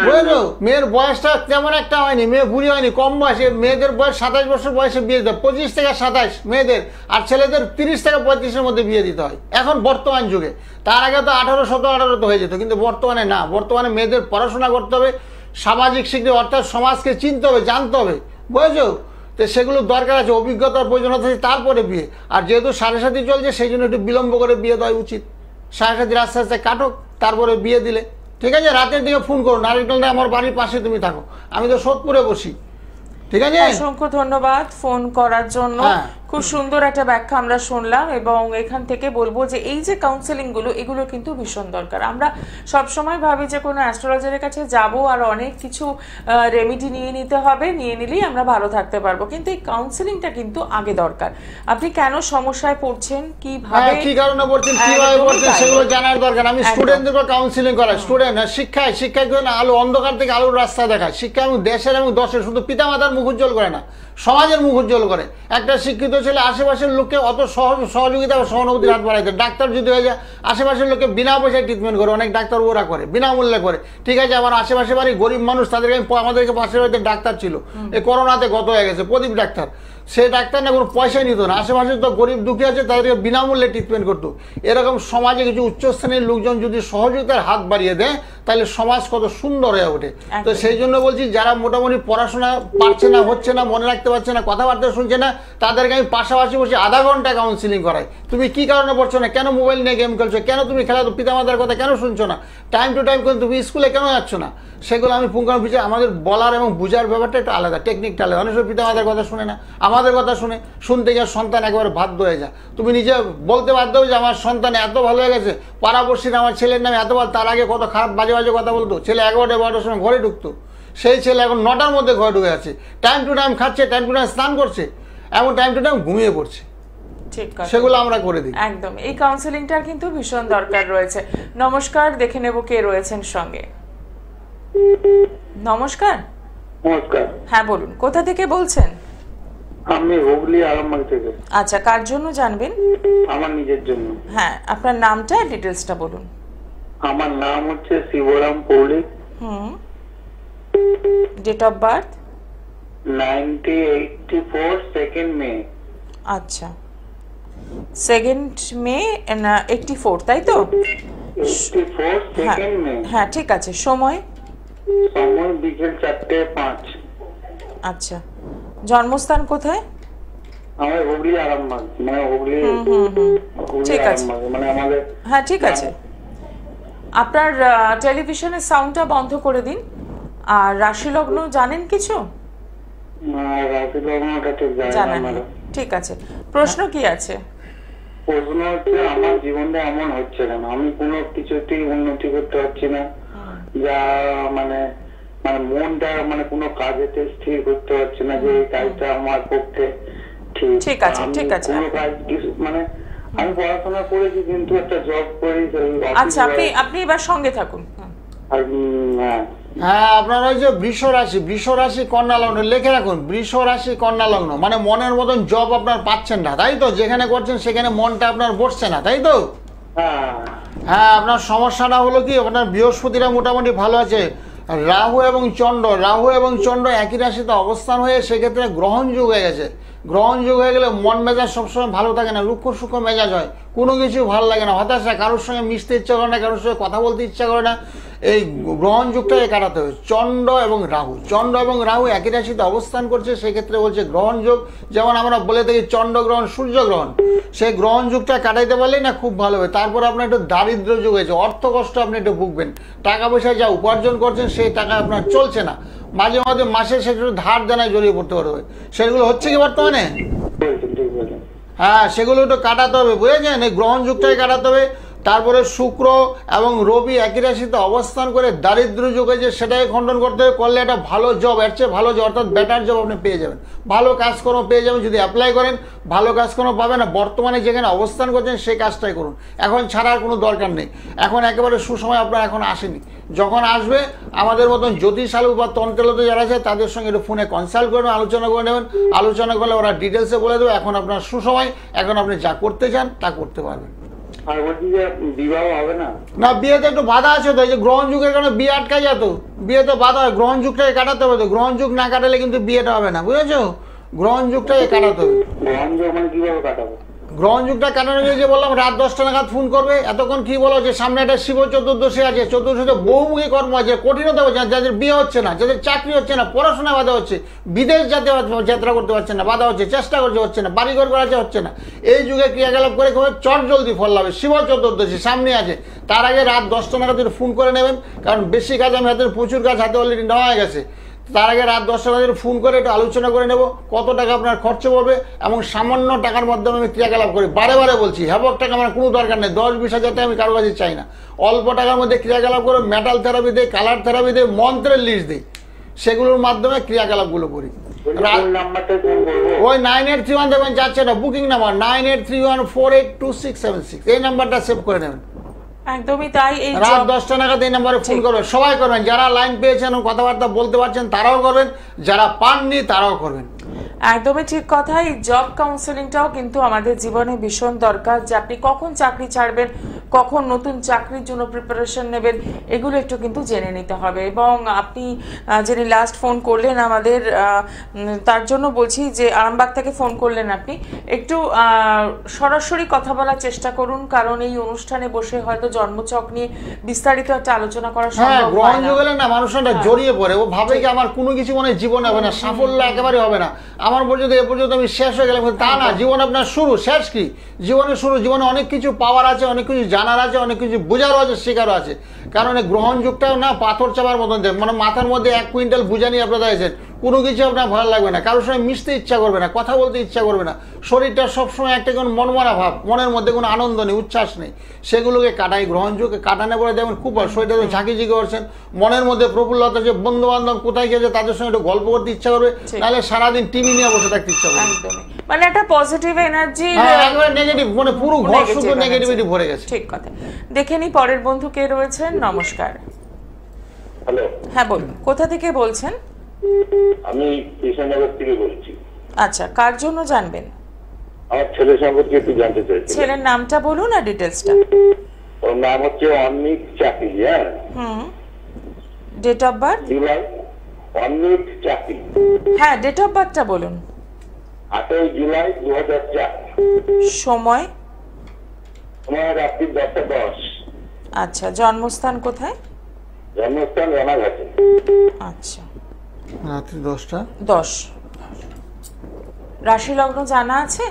বুঝেছো? মেয়ের বয়সটা তেমন একটা হয়নি, মেয়ে বুড়ি হয়নি, কম বয়সে। মেয়েদের বয়স 27 বছর বয়সে বিয়ে দিতে হয়, 25 থেকে 27 মেয়েদের, আর ছেলেদের 30 থেকে 35-এর মধ্যে বিয়ে দিতে হয় এখন বর্তমান যুগে। তার আগে তো 18, 17, 18 তো হয়ে যেত, কিন্তু বর্তমানে না। বর্তমানে মেয়েদের পড়াশোনা করতে হবে, সামাজিক স্বীকৃতি অর্থাৎ সমাজকে চিনতে হবে, জানতে হবে, বুঝেছো? তো সেগুলো দরকার আছে, অভিজ্ঞতার প্রয়োজনীয়তা আছে, তারপরে বিয়ে। আর যেহেতু সাড়ে সাথী চলছে সেই জন্য একটু বিলম্ব করে বিয়ে দেওয়া উচিত। সাড়ে সাথীর আস্তে আস্তে কাটক, তারপরে বিয়ে দিলে ঠিক আছে। রাতের দিকে ফোন করো, নারিকেলটা আমার বাড়ির পাশে তুমি থাকো, আমি তো সোদপুরে বসি, ঠিক আছে? অসংখ্য ধন্যবাদ ফোন করার জন্য। খুব সুন্দর একটা ব্যাখ্যা আমরা শুনলাম, এবং এখান থেকে বলবো যে এই যে কাউন্সেলিং গুলো, এগুলো কিন্তু ভীষণ দরকার। আমরা সব সময় ভাবি যে কোনো অ্যাস্ট্রোলজারের কাছে যাব আর অনেক কিছু রেমেডি নিয়ে নিতে হবে, নিয়ে নিলেই আমরা ভালো থাকতে পারবো, কিন্তু এই কাউন্সেলিংটা কিন্তু আগে দরকার। আপনি কেন সমস্যায় পড়ছেন, কিভাবে, কি কারণে পড়ছেন, কিভাবে পড়ছেন, সেগুলো জানার দরকার। আমি স্টুডেন্টদের কাউন্সিলিং করাই, স্টুডেন্ট শিক্ষায় আলো অন্ধকার থেকে আলোর রাস্তা দেখায়। শিক্ষা এবং দেশের এবং দশের, শুধু পিতামাতার মুখ উজ্জ্বল করে না, সমাজের মুখ উজ্জ্বল করে। একটা শিক্ষিত ছেলে আশেপাশের লোককে অত সহযোগিতা বা সহানুভূতির হাত বাড়াইতে, ডাক্তার যদি হয়ে যায় আশেপাশের লোককে বিনা পয়সায় ট্রিটমেন্ট করে, অনেক ডাক্তার ওরা করে, বিনামূল্যে করে, ঠিক আছে। আমার আশেপাশে বাড়ি গরিব মানুষ, তাদেরকে আমাদেরকে পাশের বাড়িতে ডাক্তার ছিল, এই করোনাতে গত হয়ে গেছে, প্রদীপ ডাক্তার। সেই ডাক্তার না কোনো পয়সাই নিত না, আশেপাশে তো গরিব দুঃখী আছে তাদেরকে বিনামূল্যে ট্রিটমেন্ট করতো। এরকম সমাজে কিছু উচ্চশ্রেণীর লোকজন যদি সহযোগিতার হাত বাড়িয়ে দেয় তাহলে সমাজ কত সুন্দর হয়ে ওঠে। তো সেই জন্য বলছি, যারা মোটামুটি পড়াশোনা পারছে না, হচ্ছে না, মনে রাখতে পারছে না, কথাবার্তা শুনছে না, তাদেরকে আমি পাশাপাশি বসে আধা ঘন্টা কাউন্সিলিং করাই। তুমি কি কারণে পড়ছো না, কেন মোবাইল নিয়ে গেম খেলছো, কেন তুমি খেলা পিতামাতার কথা কেন শুনছো না, টাইম টু টাইম করে তুমি স্কুলে কেন যাচ্ছ না, সেগুলো আমি পুঙ্খানুপুঙ্খ। আমাদের বলার এবং বুঝার ব্যাপারটা একটু আলাদা, টেকনিকটা আলাদা। অনেক সময় পিতামাতার কথা শুনে না, আমাদের কথা শুনতে গিয়ে সন্তান একেবারে বাধ্য হয়ে যায়। তুমি নিজে বলতে বাধ্য হয়ে যে আমার সন্তান এত ভালো হয়ে গেছে, পাড়াপড়শিরা আমার ছেলের নামে এত ভালো, তার আগে কত খারাপ বাজে বাজে কথা বলতো। ছেলে 11টার সময় ঘরে ঢুকতো, সেই ছেলে এখন 9টার মধ্যে ঘরে ঢুকে আছে, টাইম টু টাইম খাচ্ছে, টাইম টু টাইম স্নান করছে, এমন টাইম টু টাইম ঘুমিয়ে পড়ছে। সেগুলো আমরা করে দিই। একদম, এই কাউন্সিলিংটার কিন্তু ভীষণ দরকার রয়েছে। নমস্কার, দেখে নেব কে রয়েছেন সঙ্গে। নমস্কার। নমস্কার। হ্যাঁ বলুন, কোথা থেকে বলছেন? আমি হুগলি আরামবাগ থেকে। আচ্ছা, কার জন্য জানবেন? আমার নিজের জন্য। হ্যাঁ, আপনার নামটা, ডিটেলসটা বলুন। আমার নাম হচ্ছে Shibram Poulik. Date of birth? 1984 2nd মে। আচ্ছা, 2nd মে 84, তাই তো? 84 2nd মে। হ্যাঁ, ঠিক আছে। সময়? সময় বিকেল 4:05। আচ্ছা, জন্মস্থান কোথায়? আমার হুগলি আরামবাগ, মানে হুগলি। ঠিক আছে, মানে আমাদের। হ্যাঁ ঠিক আছে। আপনার টেলিভিশনের সাউন্ডটা বন্ধ করে দিন। আর রাশি লগ্ন জানেন কিছু? রাশি লগ্নটা ঠিক জানেন না, ঠিক আছে। প্রশ্ন কি আছে? প্রশ্ন হচ্ছে, আমার জীবনটা এমন হচ্ছে কেন, আমি কোনো কিছুতেই উন্নতি করতে পারছি না, যা মানে মানে মনটা মানে কোনো কাজেতে স্থির করতে পারছি না যে এই কাজটা আমার পক্ষে ঠিক আছে। ঠিক আছে, কোনো কাজ কিছু মানে আমি পড়াশোনা করেছি কিন্তু একটা জব করি। আচ্ছা, আপনি এবার সঙ্গে থাকুন। হ্যাঁ, আপনার ওই যে বৃষ রাশি কন্যা লগ্ন লিখে রাখুন। বৃষ রাশি কন্যা লগ্ন মানে মনের মতন জব আপনার পাচ্ছেন না, তাই তো? যেখানে করছেন সেখানে মনটা আপনার বসছে না, তাই তো? হ্যাঁ, আপনার সমস্যাটা হলো কি, আপনার বৃহস্পতিরা মোটামুটি ভালো আছে, রাহু এবং চন্দ্র একই রাশিতে অবস্থান হয়ে সেক্ষেত্রে গ্রহণ যুগ হয়ে গেছে। গ্রহণ যুগ হয়ে গেলে মন মেজাজ সবসময় ভালো থাকে না, রুক্ষ সূক্ষ্ম মেজাজ হয়, কোনো কিছু ভালো লাগে না, হতাশা, কারোর সঙ্গে মিশতে ইচ্ছা করে না, কারোর সঙ্গে কথা বলতে ইচ্ছা করে না। এই গ্রহণ যুগটাকে কাটাতে হবে। চন্দ্র এবং রাহু একই রাশিতে অবস্থান করছে, সেক্ষেত্রে বলছে গ্রহণ যুগ। যেমন আমরা বলে থাকি চন্দ্রগ্রহণ, সূর্যগ্রহণ, সেই গ্রহণ যুগটা কাটাইতে পারলেই না খুব ভালো হবে। তারপর আপনার একটু দারিদ্র যুগ হয়েছে, অর্থ কষ্ট আপনি একটু ভুগবেন, টাকা পয়সা যা উপার্জন করছেন সেই টাকা আপনার চলছে না, মাঝে মাঝে মাসে সেগুলো ধার দেনায় জড়িয়ে পড়তে পারবে। সেগুলো হচ্ছে কি বর্তমানে? হ্যাঁ, সেগুলো একটু কাটাতে হবে, বুঝেছেন? এই গ্রহণ যুগটাই কাটাতে হবে। তারপরে শুক্র এবং রবি একই রাশিতে অবস্থান করে দারিদ্র যুগ হয়েছে, সেটাই খণ্ডন করতে হবে। করলে একটা ভালো জব, এর চেয়ে ভালো জব অর্থাৎ বেটার জব আপনি পেয়ে যাবেন, ভালো কাজকর্ম পেয়ে যাবেন। যদি অ্যাপ্লাই করেন ভালো কাজকর্ম পাবেন না। বর্তমানে যেখানে অবস্থান করছেন সেই কাজটাই করুন, এখন ছাড়ার কোনো দরকার নেই। এখন একেবারে সুসময় আপনার এখন আসেনি, যখন আসবে আমাদের মতন জ্যোতিষালু বা তন্ত্রলতে যারা আছে তাদের সঙ্গে একটু ফোনে কনসাল্ট করবেন, আলোচনা করে নেবেন। আলোচনা করলে ওরা ডিটেলসে বলে দেবে। এখন আপনার সুসময়, এখন আপনি যা করতে চান তা করতে পারবেন। আর বলছি যে বিবাহ হবে না? না, বিয়েতে একটু বাধা আছে তো, এই যে গ্রহণ যুগের কারণে বিয়ে আটকা যেত, বিয়েতে বাধা হয়। গ্রহণ যুগটাকে কাটাতে হবে তো, গ্রহণ যুগ না কাটালে কিন্তু বিয়েটা হবে না, বুঝেছো? গ্রহণ যুগটাকে কাটাতে হবে। গ্রহণ যুগ মানে কিভাবে কাটাবো? গ্রহণ যুগটা কাটানোর জন্য যে বললাম রাত 10টা নাগাদ ফোন করবে। এতক্ষণ কি বলো যে সামনে একটা শিব চতুর্দশী আছে, চতুর্দশীতে বহুমুখী কর্ম আছে, কঠিনতা হচ্ছে, যাদের বিয়ে হচ্ছে না, যাদের চাকরি হচ্ছে না, পড়াশোনা বাধা হচ্ছে, বিদেশ যেতে যাত্রা করতে পারছে না, বাধা হচ্ছে, চেষ্টা করতে হচ্ছে না, বাড়িঘর করাতে হচ্ছে না, এই যুগে ক্রিয়াকলাপ করে চট জলদি ফল লাভে। শিব চতুর্দশী সামনে আছে, তার আগে রাত 10টা নাগাদ ফোন করে নেবেন, কারণ বেশি কাজ আমি হাতে, প্রচুর কাজ হাতে অলরেডি নেওয়া হয়ে গেছে। তার আগে রাত 10টা বাজে ফোন করে একটু আলোচনা করে নেব কত টাকা আপনার খরচ পড়বে, এবং সামান্য টাকার মাধ্যমে আমি ক্রিয়াকলাপ করি। বারে বারে বলছি, হ্যাভক টাকা আমার কোনো দরকার নেই, 10-20 হাজার টাকা আমি কারো কাছে চাই না। অল্প টাকার মধ্যে ক্রিয়াকলাপ করে মেটাল থেরাপি দেয়, কালার থেরাপি দেয়, মন্ত্রের লিস্ট দিই, সেগুলোর মাধ্যমে ক্রিয়াকলাপগুলো করি। ওই 9831 দেবেন, যাচ্ছে না বুকিং নাম্বার 9831482676, এই নাম্বারটা সেভ করে নেবেন। একদমই তাই। এই রাত 10টা নাগাদ এই নাম্বারে ফোন করবেন, সবাই করবেন। যারা লাইন পেয়েছেন কথাবার্তা বলতে পারছেন তারাও করবেন, যারা পাননি তারাও করবেন। একদমই ঠিক কথা। এই জব কাউন্সেলিংটাও কিন্তু আমাদের জীবনে ভীষণ দরকার, যে আপনি কখন চাকরি ছাড়বেন, কখন নতুন চাকরির জন্য প্রিপারেশন নেবেন, এগুলো একটু কিন্তু জেনে নিতে হবে। এবং আপনি যিনি লাস্ট ফোন করলেন আমাদের, তার জন্য বলছি যে আরামবাগ থেকে ফোন করলেন, আপনি একটু সরাসরি কথা বলার চেষ্টা করুন, কারণ এই অনুষ্ঠানে বসে হয়তো জন্মছক নিয়ে বিস্তারিত একটা আলোচনা করা সম্ভব হয় না। গ্রহণযোগ না, মানুষটা জড়িয়ে পড়ে, ও ভাবে কি আমার কোনো কিছু মনে জীবনে হবে না, সাফল্য একেবারে হবে না, আমার পর্যন্ত এ পর্যন্ত আমি শেষ হয়ে গেলাম। তা না, জীবন আপনার শুরু, শেষ কি? জীবনের শুরু, জীবনে অনেক কিছু পাওয়ার আছে, অনেক কিছু জানার আছে, অনেক কিছু বোঝারও আছে, শেখারও আছে। কারণ এই গ্রহণযোগটাও না পাথর চাপার মতন, মানে মাথার মধ্যে 1 কুইন্টাল বোঝা নিয়ে আপনারা আছেন, কোনো কিছু আপনার ভালো লাগবে না, কারোর সঙ্গে মিশতে ইচ্ছা করবে না, কথা বলতে ইচ্ছা করবে না, শরীরটা সবসময় একটা কোনো মনমরা ভাব, মনের মধ্যে কোনো আনন্দ নেই, উচ্ছ্বাস নেই। সেগুলোকে কাটাই, গ্রহণযোগকে কাটানো পরে দেখবেন খুব শরীরটা ঝাঁকি করছেন, মনের মধ্যে প্রফুল্লতা, যে বন্ধু বান্ধব কোথায় গেছে তাদের সঙ্গে একটু গল্প করতে ইচ্ছা করবে, নাহলে সারাদিন টিভি নিয়ে বসে থাকতে ইচ্ছা করবে। মানে একটা পজিটিভ এনার্জি, একবার নেগেটিভ, মানে পুরো ঘর শুধু নেগেটিভিটি ভরে গেছে। ঠিক কথা। দেখে নি পরের বন্ধু কে রয়েছেন। নমস্কার। হ্যালো, হ্যাঁ বলুন, কোথা থেকে বলছেন? আমি কৃষ্ণনগর থেকে বলছি। আচ্ছা, কার জন্য জানবেন? আমার ছেলে সম্পর্কে একটু জানতে চাইছি। ছেলের নামটা বলুন আর ডিটেলসটা। ওর নাম হচ্ছে Anmik Chakri. Date of birth? July. Anmik Chakri. হ্যাঁ, ডেট অফ বার্থটা বলুন। 8 জুলাই 2004। সময়? সময় রাত্রি 10:10। আচ্ছা, জন্মস্থান কোথায়? জন্মস্থান রানাঘাটে। আচ্ছা, রাত্রি 10টা 10। রাশি লগ্ন জানা আছে?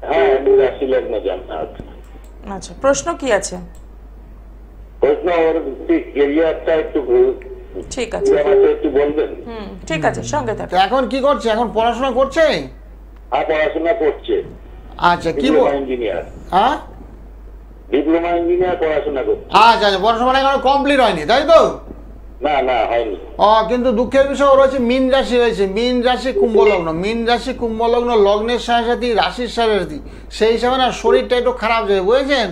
হ্যাঁ, আমি রাশি লগ্ন জানা আছে। আচ্ছা, প্রশ্ন কি আছে? প্রশ্ন ওর ক্যারিয়ারটা একটু ঠিক আছে, একটু বলবেন? ঠিক আছে, সঙ্গে থাকুন। এখন কি করছে? এখন পড়াশোনা করছে? হ্যাঁ, পড়াশোনা করছে। আচ্ছা, কি ইঞ্জিনিয়ার। হ্যাঁ, ডিপ্লোমা ইঞ্জিনিয়ার পড়াশোনা করছে। আচ্ছা আচ্ছা, পড়াশোনা এখন কমপ্লিট হয়নি, তাই তো? না না, হয়নি। কিন্তু দুঃখের বিষয় ওর হচ্ছে মীন রাশি হয়েছে, মীন রাশি কুম্ভ লগ্ন, মীন রাশি কুম্ভ লগ্ন, লগ্নের সাথে রাশির সাথে, সেই হিসাবে না শরীরটা একটু খারাপ যাবে, বুঝেছেন?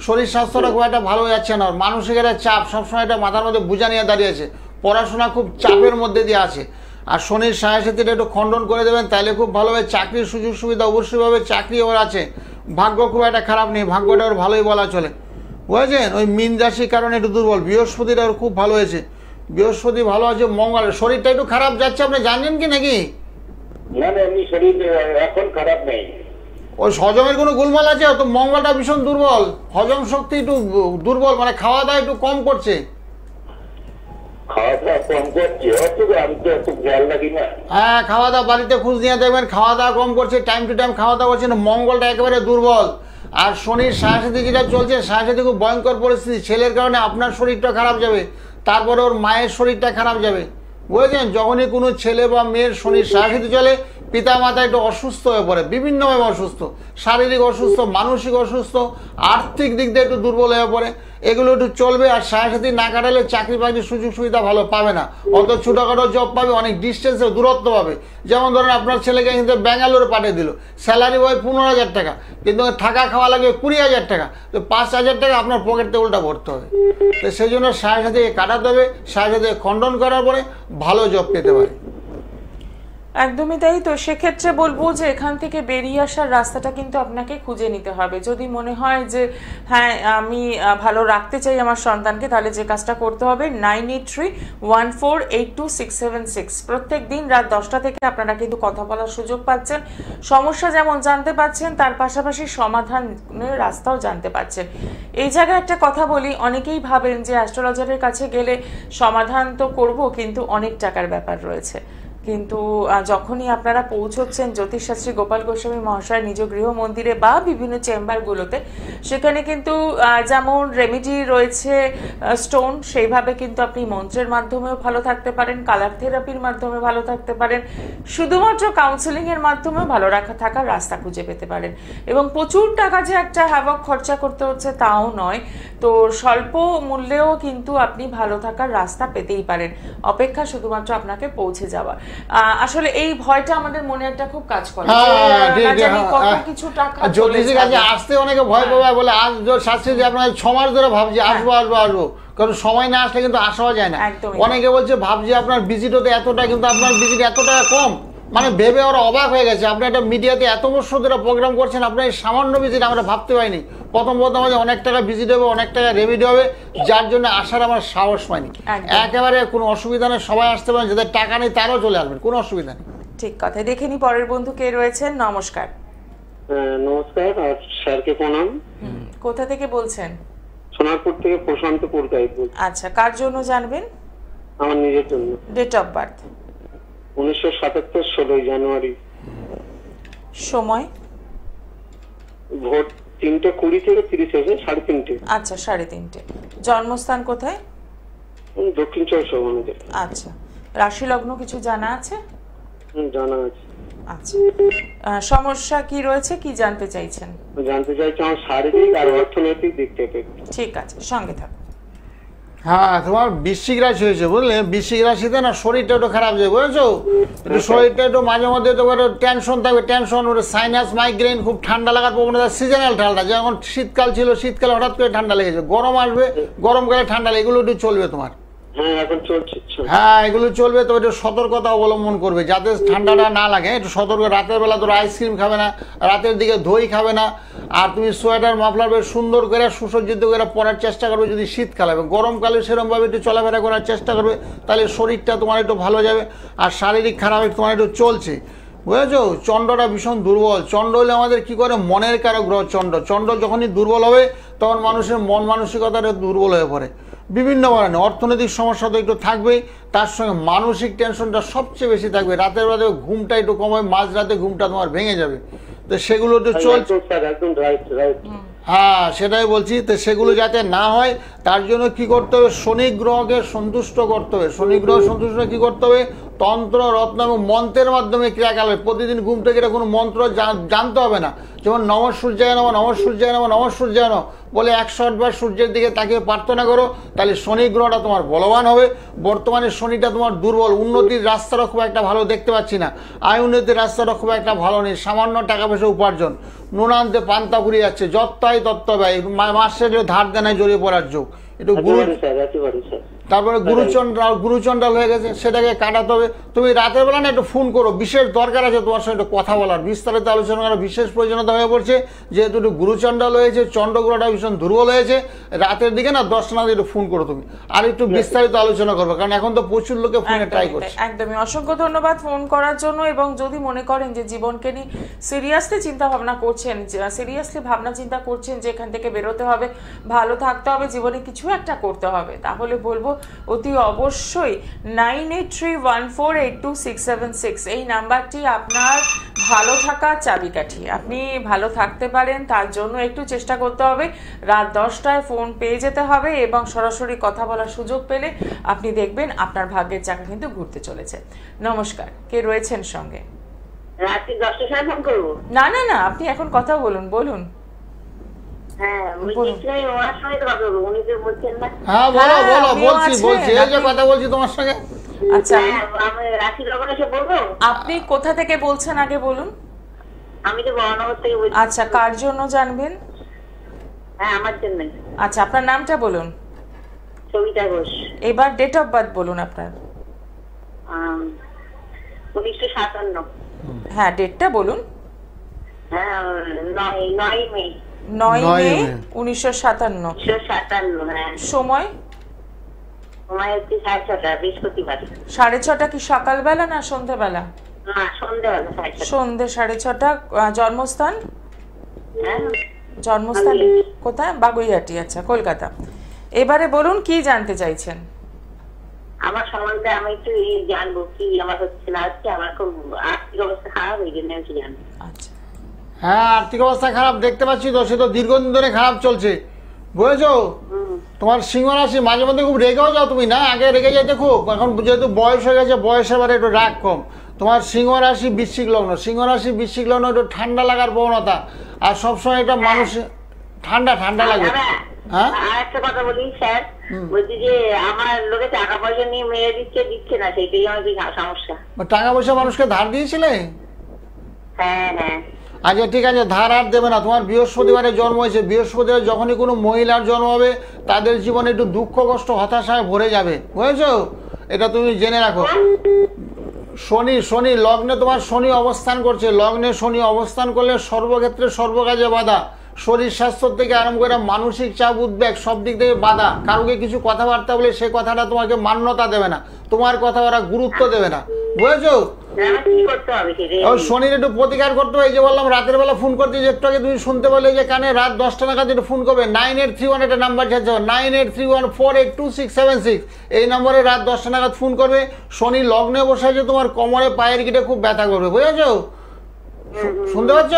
শরীর স্বাস্থ্যটা খুব একটা ভালো যাচ্ছে না, মানসিক একটা চাপ সবসময় একটা মাথার মধ্যে বোঝা নিয়ে দাঁড়িয়েছে, পড়াশোনা খুব চাপের মধ্যে দিয়ে আছে। আর শনির সাথীটা একটু খণ্ডন করে দেবেন, তাহলে খুব ভালো হবে। চাকরির সুযোগ সুবিধা অবশ্যই পাবে, চাকরি ওর আছে, ভাগ্য খুব একটা খারাপ নেই, ভাগ্যটা ওর ভালোই বলা চলে, বুঝেছেন? ওই মীন রাশির কারণে একটু দুর্বল। বৃহস্পতিটা ওর খুব ভালো হয়েছে, বৃহস্পতি ভালো আছে, মঙ্গল, শরীরটা একটু খারাপ যাচ্ছে, আপনি জানেন কি নাকি? না না, এমনি শরীর এখন খারাপ নেই। ওই হজমের কোনো গোলমাল আছে তো, মঙ্গলটা ভীষণ দুর্বল, হজম শক্তি একটু দুর্বল, মানে খাওয়া দাওয়া একটু কম করছে। খাওয়া দাওয়া কম করছে, আমি তো একটু খেয়াল রাখি না। হ্যাঁ, খাওয়া দাওয়া বাড়িতে খোঁজ নিয়ে দেখবেন, খাওয়া দাওয়া কম করছে, টাইম টু টাইম খাওয়া দাওয়া করছে না, মঙ্গলটা একেবারে দুর্বল। আর শনির সাথে যেটা চলছে, সাথে খুব ভয়ঙ্কর পরিস্থিতি, ছেলের কারণে আপনার শরীরটা খারাপ যাবে, তারপরে ওর মায়ের শরীরটা খারাপ যাবে, বুঝেছেন? যখনই কোনো ছেলে বা মেয়ের শনির সাথে চলে, পিতা মাতা একটু অসুস্থ হয়ে পড়ে, বিভিন্নভাবে অসুস্থ, শারীরিক অসুস্থ, মানসিক অসুস্থ, আর্থিক দিক দিয়ে একটু দুর্বল হয়ে পড়ে, এগুলো একটু চলবে। আর সাথে না কাটালে চাকরি বাকরির সুযোগ সুবিধা ভালো পাবে না, অত ছোটোখাটো জব পাবে, অনেক ডিস্টেন্সে দূরত্ব পাবে। যেমন ধরেন আপনার ছেলেকে কিন্তু ব্যাঙ্গালোরে পাঠিয়ে দিল, স্যালারি হয় 15,000 টাকা, কিন্তু থাকা খাওয়া লাগবে 20,000 টাকা, তো 5,000 টাকা আপনার পকেটে উল্টা ভরতে হবে। তো সেই জন্য সাথে কাটাতে হবে, সাথে খণ্ডন করার পরে ভালো জব পেতে পারে। একদমই তাই। তো সেক্ষেত্রে বলবো যে এখান থেকে বেরিয়ে আসার রাস্তাটা কিন্তু আপনাকে খুঁজে নিতে হবে। যদি মনে হয় যে হ্যাঁ আমি ভালো রাখতে চাই আমার সন্তানকে, তাহলে যে কাজটা করতে হবে 9831482676 প্রত্যেক দিন রাত 10টা থেকে আপনারা কিন্তু কথা বলার সুযোগ পাচ্ছেন, সমস্যা যেমন জানতে পাচ্ছেন, তার পাশাপাশি সমাধানের রাস্তাও জানতে পাচ্ছেন। এই জায়গায় একটা কথা বলি, অনেকেই ভাবেন যে অ্যাস্ট্রোলজারের কাছে গেলে সমাধান তো করব, কিন্তু অনেক টাকার ব্যাপার রয়েছে। কিন্তু যখনই আপনারা পৌঁছচ্ছেন জ্যোতিষশাস্ত্রী গোপাল গোস্বামী মহাশয় নিজ গৃহ মন্দিরে বা বিভিন্ন চেম্বারগুলোতে, সেখানে কিন্তু যেমন রেমেডি রয়েছে স্টোন, সেইভাবে কিন্তু আপনি মন্ত্রের মাধ্যমেও ভালো থাকতে পারেন, কালার থেরাপির মাধ্যমে ভালো থাকতে পারেন, শুধুমাত্র কাউন্সেলিংয়ের মাধ্যমেও ভালো থাকার রাস্তা খুঁজে পেতে পারেন। এবং প্রচুর টাকা যে একটা হ্যাভক খরচা করতে হচ্ছে তাও নয়, তো স্বল্প মূল্যেও কিন্তু আপনি ভালো থাকার রাস্তা পেতেই পারেন, অপেক্ষা শুধুমাত্র আপনাকে পৌঁছে যাওয়া। আসলে এই ভয়টা আমাদের মনে একটা খুব কাজ করে, কিছু টাকা জ্যোতিষীর কাছে আসতে অনেকে ভয় পাবে, বলে আজ শাস্ত্রী যে আপনার 6 মাস ধরে ভাবছি আসবো আসবো আসবো, কারণ সময় না আসলে কিন্তু আসাও যায় না। অনেকে বলছে ভাবছি আপনার ভিজিট হতে এতটা, কিন্তু আপনার ভিজিট এত টাকা কম, মানে ভেবে ওরা অবাক হয়ে গেছে। আপনি একটা মিডিয়াতে এত বছর ধরে প্রোগ্রাম করছেন, আপনার এই সামান্য ভিজিট আমরা ভাবতে পারিনি, প্রথম আছে অনেক টাকা ভিজিট হবে, অনেক টাকা রেমিডি হবে, যার জন্য আসার আমার সাহস পাইনি। একেবারে কোনো অসুবিধা নেই, সবাই আসতে পারেন, যাদের টাকা নেই তারাও চলে আসবেন, কোনো অসুবিধা নেই। ঠিক কথা। দেখে নি পরের বন্ধু কে রয়েছেন। নমস্কার। নমস্কার, আর স্যারকে প্রণাম। কোথা থেকে বলছেন? সোনারপুর থেকে প্রশান্ত পুরকাইত বলছি। আচ্ছা, কার জন্য জানবেন? আমার নিজের জন্য। Date of birth? 1977 16 জানুয়ারি। সময়? ভোর 3:20 থেকে 30 হয়েছে 3:30। আচ্ছা, 3:30। জন্মস্থান কোথায়? দক্ষিণ 24 আচ্ছা, রাশি লগ্ন কিছু জানা আছে? জানা আছে। আচ্ছা, সমস্যা কি রয়েছে, কি জানতে চাইছেন? জানতে চাইছি আমার শারীরিক আর অর্থনৈতিক দিক থেকে। ঠিক আছে, সঙ্গে থাকুন। হ্যাঁ, তোমার বৃশ্চিক রাশি হয়েছে, বুঝলে? বৃশ্চিক রাশিতে না শরীরটা একটু খারাপ যায়, বুঝেছো? একটু শরীরটা একটু মাঝে মধ্যে তোমার টেনশন থাকবে, টেনশন, ওটা সাইনাস, মাইগ্রেন, খুব ঠান্ডা লাগার প্রবণতা, সিজনাল ঠান্ডা। যেমন শীতকাল ছিল, শীতকালে হঠাৎ করে ঠান্ডা লেগেছে, গরম আসবে, গরমকালে ঠান্ডা, এগুলো একটু চলবে তোমার। হ্যাঁ, এগুলো চলবে, তো একটু সতর্কতা অবলম্বন করবে যাতে ঠান্ডাটা না লাগে। একটু সতর্ক, রাতের বেলা তোর আইসক্রিম খাবে না, রাতের দিকে দই খাবে না, আর তুমি সোয়েটার মাফলার বেশ সুন্দর করে সুসজ্জিত করে পরার চেষ্টা করবে যদি শীতকালে। এবং গরমকালে সেরকমভাবে একটু চলাফেরা করার চেষ্টা করবে, তাহলে শরীরটা তোমার একটু ভালো যাবে। আর শারীরিক খারাপ তোমার একটু চলছে, বুঝেছো? চন্দ্রটা ভীষণ দুর্বল। চন্দ্র হলে আমাদের কি করে, মনের কারক গ্রহ চন্দ্র। চন্দ্র যখনই দুর্বল হবে তখন মানুষের মন মানসিকতাটা দুর্বল হয়ে পড়ে, বিভিন্ন কারণে। অর্থনৈতিক সমস্যা তো একটু থাকবেই, তার সঙ্গে মানসিক টেনশনটা সবচেয়ে বেশি থাকবে। রাতের বেলা ঘুমটা একটু কম হয়, মাঝরাতে ঘুমটা তোমার ভেঙে যাবে, তো সেগুলো তো চলছে। হ্যাঁ, সেটাই বলছি, তো সেগুলো যাতে না হয় তার জন্য কি করতে হবে, শনি গ্রহকে সন্তুষ্ট করতে হবে। শনি গ্রহ সন্তুষ্ট কি করতে হবে, তন্ত্র, রত্ন এবং মন্ত্রের মাধ্যমে ক্রিয়াকলাপ। প্রতিদিন ঘুম থেকে এটা কোনো মন্ত্র জানতে হবে না, যেমন নমঃ সূর্যায় নমঃ, নমঃ সূর্যায় নমঃ, নমঃ সূর্যায় নমঃ বলে 108 বার সূর্যের দিকে তাকিয়ে প্রার্থনা করো, তাহলে শনি গ্রহটা তোমার বলবান হবে। বর্তমানে শনিটা তোমার দুর্বল, উন্নতির রাস্তাটা খুব একটা ভালো দেখতে পাচ্ছি না, আয় উন্নতির রাস্তাটা খুব একটা ভালো নেই, সামান্য টাকা পয়সা উপার্জন, নুন আনতে পান্তা ফুরিয়ে যাচ্ছে, যত্তাই তত্ত্ব ব্যয়, মাসে ধার দেনায় জড়িয়ে পড়ার যোগ। একটু তারপরে গুরুচন্ডাল হয়ে গেছে, সেটাকে কাটাতে হবে। তুমি রাতের বেলা না একটু ফোন করো, বিশেষ দরকার আছে তোমার সঙ্গে একটু কথা বলার, বিস্তারিত আলোচনা করার বিশেষ প্রয়োজনীয়তা হয়ে পড়ছে। যেহেতু একটু গুরুচন্ডাল হয়েছে, চন্দ্রগ্রহটা ভীষণ দুর্বল হয়েছে, রাতের দিকে না 10টা নাগাদ একটু ফোন করো তুমি, আর একটু বিস্তারিত আলোচনা করবে, কারণ এখন তো প্রচুর লোকে ফোনে ট্রাই করছে। একদমই, অসংখ্য ধন্যবাদ ফোন করার জন্য। এবং যদি মনে করেন যে জীবনকে নিয়ে সিরিয়াসলি চিন্তা ভাবনা করছেন, সিরিয়াসলি ভাবনা চিন্তা করছেন যে এখান থেকে বেরোতে হবে, ভালো থাকতে হবে, জীবনে কিছু একটা করতে হবে, তাহলে বলবো অতি অবশ্যই 9831482676 এই নাম্বারটি আপনার ভালো থাকার চাবিকাঠি। আপনি ভালো থাকতে পারেন তার জন্য একটু চেষ্টা করতে হবে, রাত 10টায় ফোন পেয়ে যেতে হবে, এবং সরাসরি কথা বলার সুযোগ পেলে আপনি দেখবেন আপনার ভাগ্যের চাকা কিন্তু ঘুরতে চলেছে। নমস্কার, কে রয়েছেন সঙ্গে? রাত্রি 10টার সময় ফোন করবো? না না না, আপনি এখন কথা বলুন, বলুন। হ্যাঁ, বলো বলো, বলছি এই যে কথা বলছি তোমার সঙ্গে। আচ্ছা, রাশি লগ্ন এসে বলবো? আপনি কোথা থেকে বলছেন আগে বলুন। আমি তো বর্ণনগর থেকে বলছি। আচ্ছা, কার জন্য জানবেন? হ্যাঁ, আমার জন্য। আচ্ছা, আপনার নামটা বলুন। সবিতা ঘোষ। এবার ডেট অফ বার্থ বলুন আপনার। 1957। হ্যাঁ, ডেটটা বলুন। হ্যাঁ, 9 মে। 9 মে 1957। 1957, হ্যাঁ। সময়? সময় হচ্ছে 6:30, বৃহস্পতিবার। 6:30 কি সকালবেলা না সন্ধ্যেবেলা? না, সন্ধ্যেবেলা 6:30। সন্ধ্যে 6:30। জন্মস্থান? হ্যাঁ, জন্মস্থান কোথায়? বাগুইহাটি। আচ্ছা, কলকাতা। এবারে বলুন কি জানতে চাইছেন? আমার সম্বন্ধে আমি একটু জানবো কি আমার হচ্ছে না হচ্ছে। আমার খুব আর্থিক অবস্থা খারাপ, এই জন্য আমি জানবো। আচ্ছা, হ্যাঁ, আর্থিক অবস্থা খারাপ দেখতে পাচ্ছি তো, সে তো দীর্ঘদিন ধরে খারাপ চলছে, বুঝেছো? তোমার সিংহ রাশি, মাঝে মধ্যে খুব রেগেও যাও তুমি, না? আগে রেগে যাইতে খুব, এখন যেহেতু বয়স হয়ে গেছে, বয়সের বারে একটু রাগ কম। তোমার সিংহ রাশি বৃশ্চিক লগ্ন, সিংহ রাশি বৃশ্চিক লগ্ন একটু ঠান্ডা লাগার প্রবণতা, আর সবসময় এটা মানুষ ঠান্ডা ঠান্ডা লাগে। হ্যাঁ, আর একটা কথা বলি স্যার, বলছি যে আমার লোকে টাকা পয়সা নিয়ে মেরে দিচ্ছে না, সেইটাই আমার সমস্যা। টাকা পয়সা মানুষকে ধার দিয়েছিলে? হ্যাঁ হ্যাঁ। আচ্ছা, ঠিক আছে, ধার আর দেবে না। তোমার বৃহস্পতিবারে জন্ম হয়েছে, বৃহস্পতিবার যখনই কোনো মহিলার জন্ম হবে তাদের জীবনে একটু দুঃখ কষ্ট হতাশায় ভরে যাবে, বুঝেছো? এটা তুমি জেনে রাখো। শনি লগ্নে তোমার শনি অবস্থান করছে, লগ্নে শনি অবস্থান করলে সর্বক্ষেত্রে সর্বকাজে বাধা, শরীর স্বাস্থ্য থেকে আরম্ভ করে মানসিক চাপ উদ্বেগ সব দিক থেকে বাধা, কারোকে কিছু কথাবার্তা বলে সে কথাটা তোমাকে মান্যতা দেবে না, তোমার কথা ওরা গুরুত্ব দেবে না, বুঝেছো? শনির একটু প্রতিকার করতে হবে। এই যে বললাম রাতের বেলা ফোন করতে, যে একটু আগে তুমি শুনতে পারলে যে কানে রাত 10টা নাগাদ একটু ফোন করবে, 9831 একটা নাম্বার ছাড়ছে, 9831482676, এই নম্বরে রাত 10টা নাগাদ ফোন করবে। শনি লগ্নে বসে আছে, তোমার কোমরে পায়ের গিটে খুব ব্যথা করবে, বুঝেছো? শুনতে পাচ্ছ?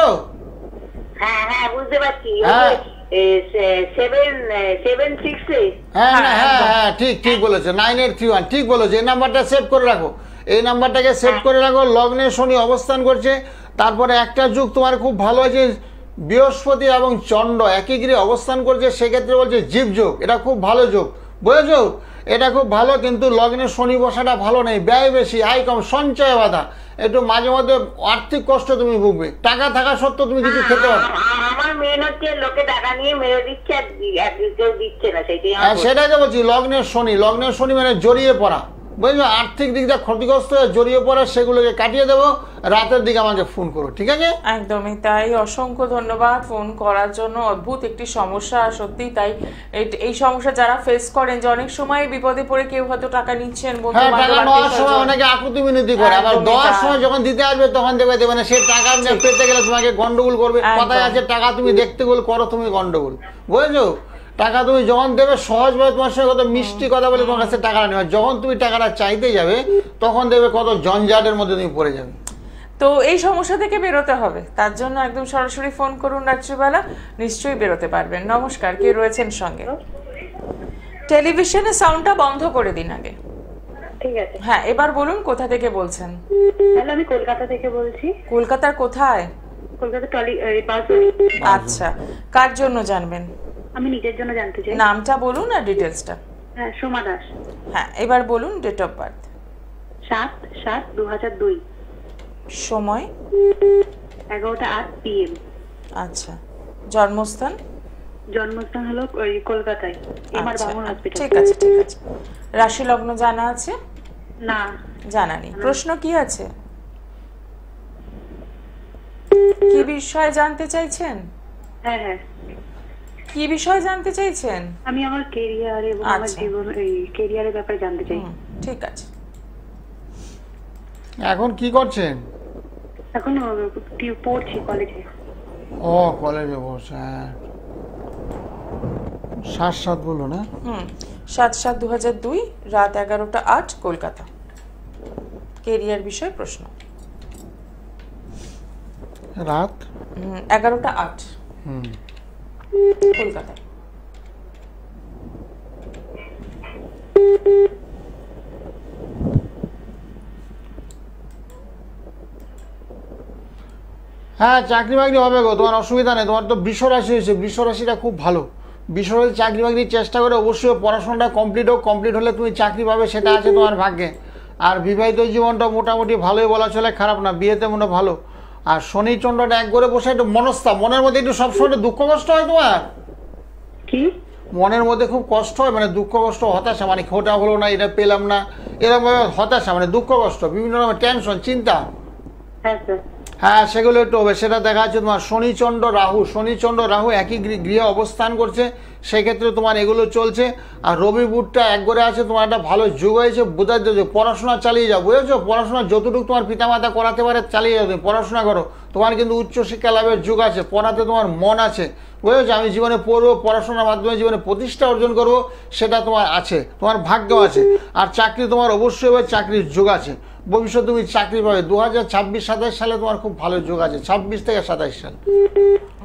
হ্যাঁ হ্যাঁ বুঝতে পারছি। হ্যাঁ 766 হ্যাঁ হ্যাঁ হ্যাঁ ঠিক ঠিক বলেছো, 9831 ঠিক বলেছো। এই নাম্বারটা সেভ করে রাখো, এই নাম্বারটাকে সেভ করে রাখো। লগ্নে শনি অবস্থান করছে, তারপরে একটা যুগ তোমার খুব ভালো আছে, বৃহস্পতি এবং চন্দ্র একই গৃহে অবস্থান করছে, সেক্ষেত্রে বলছে জীব যোগ, এটা খুব ভালো যোগ, বুঝেছো? এটা খুব ভালো, কিন্তু লগ্নে শনি বসাটা ভালো নেই, ব্যয় বেশি, আয় কম, সঞ্চয় বাধা, একটু মাঝে মধ্যে আর্থিক কষ্ট তুমি ভুগবে, টাকা থাকা সত্ত্বেও তুমি কিছু খেতে পারো। আমার মেন হচ্ছে লোকে টাকা নিয়ে মেরে দিচ্ছে আর কেউ দিচ্ছে না, সেটাই তো বলছি, লগ্নের শনি মানে জড়িয়ে পড়া, বুঝলো? আর্থিক দিক দিয়ে ক্ষতিগ্রস্ত হয়ে জড়িয়ে পড়া, সেগুলোকে কাটিয়ে দেবো। রাতের দিকে আমাকে ফোন করো, ঠিক আছে? একদমই তাই, অসংখ্য ধন্যবাদ ফোন করার জন্য। অদ্ভুত একটি সমস্যা, সত্যি তাই। এই সমস্যা যারা ফেস করেন, যে অনেক সময় বিপদে পড়ে কেউ হয়তো টাকা নিচ্ছেন, হ্যাঁ টাকা নেওয়ার সময় অনেকে আকুতি মিনতি করে, আবার দেওয়ার সময় যখন দিতে আসবে তখন দেবে না, সে টাকা পেতে গেলে তোমাকে গন্ডগোল করবে। কথায় আছে টাকা তুমি দেখতে গেলে করো তুমি গন্ডগোল, বুঝেছো? টাকা তুমি যখন দেবে সহজভাবে তোমার সঙ্গে কত মিষ্টি কথা বলে তোমার কাছে টাকাটা নেবে, যখন তুমি টাকাটা চাইতে যাবে তখন দেবে কত জঞ্জাটের মধ্যে তুমি পড়ে যাবে। তো এই সমস্যা থেকে বেরোতে হবে, তার জন্য একদম সরাসরি ফোন করুন রাত্রিবেলা, নিশ্চয়ই বেরোতে পারবেন। নমস্কার, কে রয়েছেন সঙ্গে? টেলিভিশনের সাউন্ডটা বন্ধ করে দিন আগে। ঠিক আছে। হ্যাঁ এবার বলুন, কোথা থেকে বলছেন? হ্যালো, আমি কলকাতা থেকে বলছি। কলকাতার কোথায়? কলকাতা আচ্ছা, কার জন্য জানবেন? আমি নিজের জন্য জানতে চাই। নামটা বলুন আর ডিটেলসটা। হ্যাঁ, সোমা দাস। হ্যাঁ এবার বলুন ডেট অফ বার্থ। 7/7/2002। সময় 11:08 PM। আচ্ছা, জন্মস্থান? জন্মস্থান হলো কলকাতায়, এমআর বামন হসপিটাল। ঠিক আছে ঠিক আছে। রাশি লগ্ন জানা আছে? না, জানা নেই। প্রশ্ন কি আছে? কি বিষয়ে জানতে চাইছেন? হ্যাঁ হ্যাঁ, কি বিষয় জানতে চাইছেন? আমি আমার ক্যারিয়ার এবং আমার জীবন, এই ক্যারিয়ারের ব্যাপারে জানতে চাই। ঠিক আছে। এখন কি করছেন? এখন পড়ছি কলেজে। ও কলেজে বসে, হ্যাঁ 7/7 বলো না? 7/7/2002, রাত 11:08 কলকাতা। কেরিয়ার বিষয় প্রশ্ন। রাত 11:08 কলকাতা। হ্যাঁ চাকরি বাকরি হবে গো, তোমার অসুবিধা নেই। তোমার তো বৃষ রাশি হয়েছে, বৃষ রাশিটা খুব ভালো। বৃষ রাশি চাকরি বাকরির চেষ্টা করে, অবশ্যই পড়াশোনাটা কমপ্লিট হোক, কমপ্লিট হলে তুমি চাকরি পাবে, সেটা আছে তোমার ভাগ্যে। আর বিবাহিত জীবনটা মোটামুটি ভালোই বলা চলে, খারাপ না, বিয়েতে মনে ভালো। আর শনি চন্দ্রটা এক করে বসে একটু মনস্তাপ, মনের মধ্যে একটু সবসময় দুঃখ কষ্ট হয় তোমার। কি মনের মধ্যে খুব কষ্ট হয়, মানে দুঃখ কষ্ট, হতাশা, মানে ওটা হলো না, এটা পেলাম না, এরকম হতাশা, মানে দুঃখ কষ্ট, বিভিন্ন রকমের টেনশন, চিন্তা। হ্যাঁ স্যার। হ্যাঁ সেগুলো একটু হবে, সেটা দেখা যাচ্ছে তোমার শনিচন্দ্র রাহু একই গৃহে অবস্থান করছে, সেক্ষেত্রে তোমার এগুলো চলছে। আর রবি বুধটা এক করে আছে, তোমার একটা ভালো যুগ হয়েছে, বোঝার যে পড়াশোনা চালিয়ে যাও, বুঝেছো? পড়াশোনা যতটুকু তোমার পিতামাতা করাতে পারে চালিয়ে যাও, তুমি পড়াশোনা করো, তোমার কিন্তু উচ্চশিক্ষা লাভের যুগ আছে, পড়াতে তোমার মন আছে, বুঝেছো? আমি জীবনে পড়বো, পড়াশোনার মাধ্যমে জীবনে প্রতিষ্ঠা অর্জন করবো, সেটা তোমার আছে, তোমার ভাগ্য আছে। আর চাকরি তোমার অবশ্যই হবে, চাকরির যুগ আছে, ভবিষ্যতে তুমি চাকরি পাবে। 2026-27 সালে তোমার খুব ভালো যোগ আছে, 26 থেকে 27 সাল,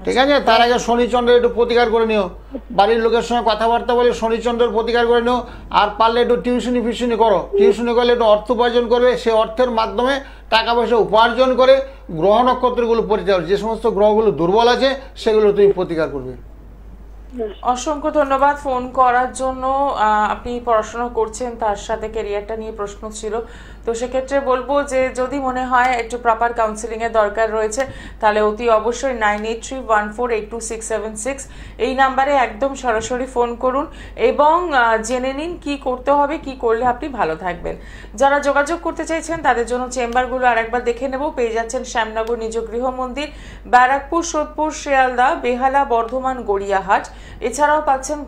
ঠিক আছে? তার আগে শনিচন্দ্রের একটু প্রতিকার করে নিও, বাড়ির লোকের সঙ্গে কথাবার্তা বলে শনিচন্দ্রের প্রতিকার করে নিও। আর পারলে একটু টিউশনি ফিউশনি করো, টিউশনি করলে একটু অর্থ উপার্জন করবে, সেই অর্থের মাধ্যমে টাকা পয়সা উপার্জন করে গ্রহ নক্ষত্রগুলো পরিচালনা, যে সমস্ত গ্রহগুলো দুর্বল আছে সেগুলো তুমি প্রতিকার করবে। অসংখ্য ধন্যবাদ ফোন করার জন্য। আপনি পড়াশোনা করছেন, তার সাথে ক্যারিয়ারটা নিয়ে প্রশ্ন ছিল, তো সেক্ষেত্রে বলবো যে যদি মনে হয় একটু প্রপার কাউন্সিলিংয়ের দরকার রয়েছে, তাহলে অতি অবশ্যই 9831482676 এই নাম্বারে একদম সরাসরি ফোন করুন এবং জেনে নিন কি করতে হবে, কি করলে আপনি ভালো থাকবেন। যারা যোগাযোগ করতে চাইছেন তাদের জন্য চেম্বারগুলো আরেকবার দেখে নেব। পেয়ে যাচ্ছেন শ্যামনগর নিজ গৃহ মন্দির, ব্যারাকপুর, সোদপুর, শিয়ালদা, বেহালা, বর্ধমান, গড়িয়াহাট। এছাড়াও পাচ্ছেন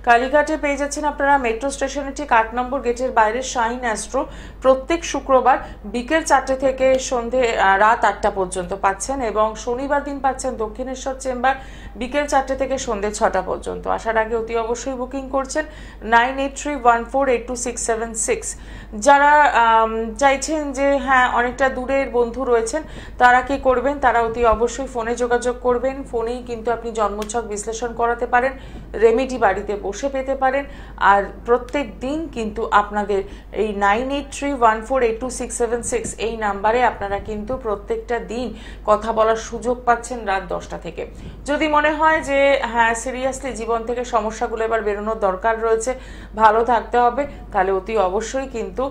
কালীঘাটে পেয়ে যাচ্ছেন আপনারা মেট্রো স্টেশনের ঠিক 8 নম্বর গেটের বাইরে শাইন অ্যাস্ট্রো, প্রত্যেক শুক্রবার বিকেল 4টে থেকে সন্ধে রাত 8টা পর্যন্ত পাচ্ছেন, এবং শনিবার দিন পাচ্ছেন দক্ষিণেশ্বর চেম্বার বিকেল 4টে থেকে সন্ধে 6টা পর্যন্ত। আসার আগে অতি অবশ্যই বুকিং করছেন 9831482676। যারা চাইছেন যে হ্যাঁ অনেকটা দূরের বন্ধু রয়েছেন, তারা কি করবেন, তারা অতি অবশ্যই ফোনে যোগাযোগ করবেন। ফোনেই কিন্তু আপনি জন্মছক বিশ্লেষণ করাতে পারেন, রেমেডি বাড়িতে বসে পেতে পারেন। আর প্রত্যেক দিন কিন্তু আপনাদের এই 9831482676 এই নাম্বারে আপনারা কিন্তু প্রত্যেকটা দিন কথা বলার সুযোগ পাচ্ছেন রাত 10টা থেকে। যদি মনে হয় যে হ্যাঁ সিরিয়াসলি জীবন থেকে সমস্যাগুলো এবার বেরোনোর দরকার রয়েছে, ভালো থাকতে হবে, তাহলে অতি অবশ্যই কিন্তু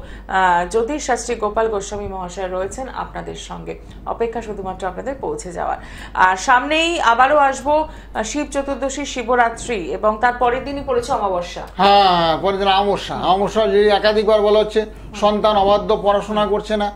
জ্যোতিষ শাস্ত্রী গোপাল গোস্বামী মহাশয় রয়েছেন আপনাদের সঙ্গে, অপেক্ষা শুধুমাত্র আপনাদের পৌঁছে যাওয়ার। আর সামনেই আবারও আসবো শিব চতুর্দশী, শিবরাত্রি, এবং তার পরের দিনই পড়েছে অমাবস্যা। হ্যাঁ, পরের দিন অমাবস্যা যে একাধিকবার বলা হচ্ছে সন্তান অবাধ্য, পড়াশোনা করছে না,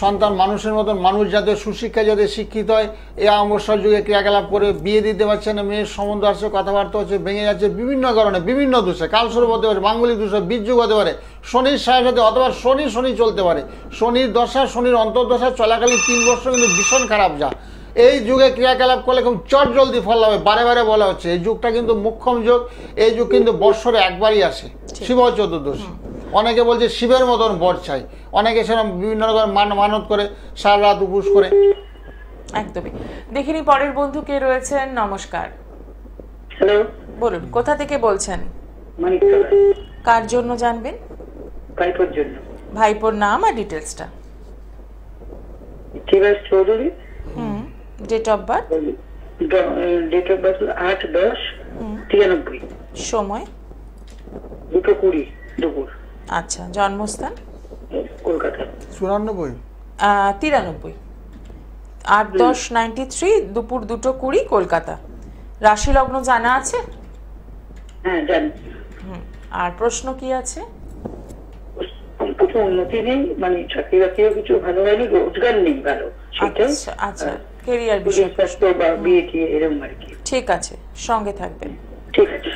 সন্তান মানুষের মতন মানুষ যাতে সুশিক্ষা যাতে শিক্ষিত হয়, এই অমাবস্যার যুগে ক্রিয়াকলাপ করে বিয়ে দিতে পারছে না, মেয়ের সম্বন্ধ আসছে, কথাবার্তা হচ্ছে, ভেঙে যাচ্ছে বিভিন্ন কারণে, বিভিন্ন দোষে, কালস্বরূপ হতে পারে, মাঙ্গলিক দোষে, বীর্যুগ হতে পারে, শনির সাথে অথবা শনি চলতে পারে, শনির দশা, শনির অন্তর্দশা চলাকালীন 3 বছর কিন্তু ভীষণ খারাপ যা। এই যুগে ক্রিয়াকলাপ করলে খুব চট জলদি ফল হবে, বারে বারে বলা হচ্ছে। এই যুগটা কিন্তু মোক্ষম যুগ, এই যুগ কিন্তু বৎসরে একবারই আসে, শিব চতুর্দশী। অনেকে বলছে শিবের মতন বর চাই, অনেকে সেরকম বিভিন্ন রকম মানত করে, সারা রাত উপোস করে। একদমই। দেখিনি পরের বন্ধু কে রয়েছেন। নমস্কার। হ্যালো, বলুন কোথা থেকে বলছেন, মানিকতলা। কার জন্য জানবেন? ভাইপোর জন্য। ভাইপোর নাম আর ডিটেলসটা। Chiraj Chowdhury. Date of birth? Date of birth 8/10/93। সময়? 2:20 দুপুর। আচ্ছা, জন্মস্থান? কলকাতা। 94 93 8/10/93 দুপুর 2:20 কলকাতা। রাশি লগ্ন জানা আছে? হ্যাঁ জানি। আর প্রশ্ন কি আছে? কিছু উন্নতি নেই, মানে চাকরি বাকরিও কিছু ভালো হয়নি, রোজগার নেই ভালো, সেটাই। আচ্ছা, ক্যারিয়ার বিষয় বা বিয়ে টিয়ে এরকম আর কি। ঠিক আছে, সঙ্গে থাকবেন। ঠিক আছে।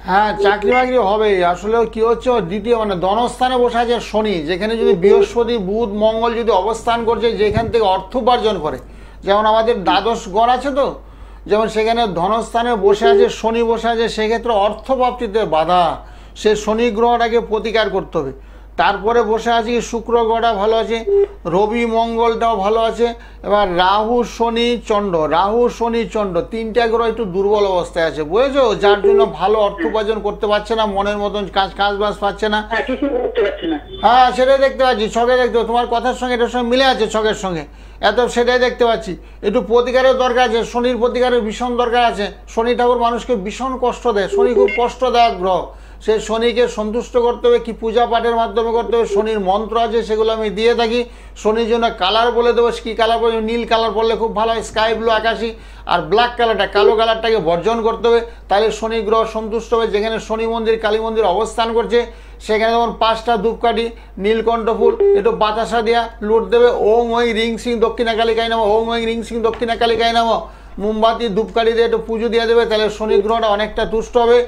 হ্যাঁ, চাকরি বাকরি হবে। আসলে কি হচ্ছে, দ্বিতীয় মানে ধনস্থানে বসে আছে শনি, যেখানে যদি বৃহস্পতি, বুধ, মঙ্গল যদি অবস্থান করছে, যেখান থেকে অর্থ উপার্জন করে, যেমন আমাদের দ্বাদশ গড় আছে তো, যেমন সেখানে ধনস্থানে বসে আছে শনি বসে আছে, সেক্ষেত্রে অর্থপ্রাপ্তিতে বাধা, সে শনি গ্রহটাকে প্রতিকার করতে হবে। তারপরে বসে আছে শুক্র গ্রহটা ভালো আছে, রবি মঙ্গলটাও ভালো আছে, এবার রাহু শনি চন্দ্র 3টা গ্রহ একটু দুর্বল অবস্থায় আছে, বুঝেছো, যার জন্য ভালো অর্থ উপার্জন করতে পারছে না, মনের মতন কাজবাজ পাচ্ছে না। হ্যাঁ, সেটাই দেখতে পাচ্ছি, ছকে দেখতে, তোমার কথার সঙ্গে এটার সঙ্গে মিলে আছে, ছকের সঙ্গে সেটাই দেখতে পাচ্ছি। একটু প্রতিকারের দরকার আছে, শনির প্রতিকারের ভীষণ দরকার আছে। শনি ঠাকুর মানুষকে ভীষণ কষ্ট দেয়, শনি খুব কষ্টদায়ক গ্রহ, সে শনিকে সন্তুষ্ট করতে হবে, কি পূজা পাঠের মাধ্যমে করতে হবে। শনির মন্ত্র আছে, সেগুলো আমি দিয়ে থাকি। শনির জন্য কালার বলে দেবো, কী কালার পড়বে, নীল কালার পড়লে খুব ভালো হয়, স্কাই ব্লু আকাশি, আর ব্ল্যাক কালারটা, কালো কালারটাকে বর্জন করতে হবে, তাহলে শনি গ্রহ সন্তুষ্ট হবে। যেখানে শনি মন্দির, কালী মন্দির অবস্থান করছে, সেখানে যেমন 5টা ধূপকাঠি, নীলকণ্ঠ ফুল, একটু বাতাসা দেওয়া, লুট দেবে, ওং ওই রিং সিং দক্ষিণা কালিকায় নামো, ওং ওই রিং সিং দক্ষিণা কালিকায় নামো, মোমবাতি ধূপকাঠি দিয়ে একটু পুজো দিয়ে দেবে, তাহলে শনি গ্রহটা অনেকটা তুষ্ট হবে।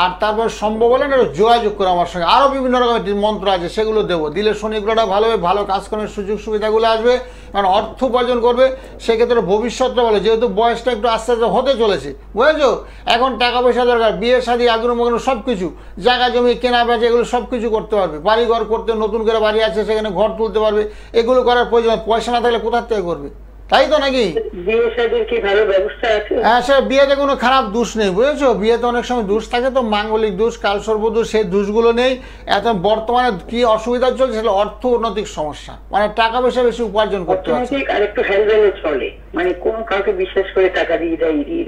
আর তারপর সম্ভব হলে না যোগাযোগ করে আমার সঙ্গে, আরও বিভিন্ন রকমের মন্ত্র আছে, সেগুলো দেবো, দিলে শনি গ্রহটা ভালো হবে, ভালো কাজকর্মের সুযোগ সুবিধাগুলো আসবে, কারণ অর্থ উপার্জন করবে। সেক্ষেত্রে ভবিষ্যৎটা ভালো, যেহেতু বয়সটা একটু আস্তে আস্তে হতে চলেছে, বুঝেছো, এখন টাকা পয়সা দরকার, বিয়ে শাদী, আগ্রহ মগ্ন সব কিছু, জায়গা জমি কেনা বেচা, এগুলো সব কিছু করতে পারবে, বাড়ি ঘর করতে, নতুন করে বাড়ি আছে সেখানে ঘর তুলতে পারবে, এগুলো করার প্রয়োজন। পয়সা না থাকলে কোথার থেকে করবে, তাই তো নাকি? বিয়ে শাদীর কি ভালো ব্যবস্থা আছে? হ্যাঁ, সে বিয়েতে কোনো খারাপ দোষ নেই, বুঝেছো? বিয়েতে অনেক সময় দোষ থাকে, তো মাঙ্গলিক দোষ, কালসর্প দোষ, সেই দোষগুলো নেই। এখন বর্তমানে কি অসুবিধা চলছে সেটা অর্থনৈতিক সমস্যা, মানে টাকা পয়সা বেশি উপার্জন করতে পারছে। আর একটু হেলবেলে চলে, মানে কোন কাউকে বিশ্বাস করে টাকা দিয়ে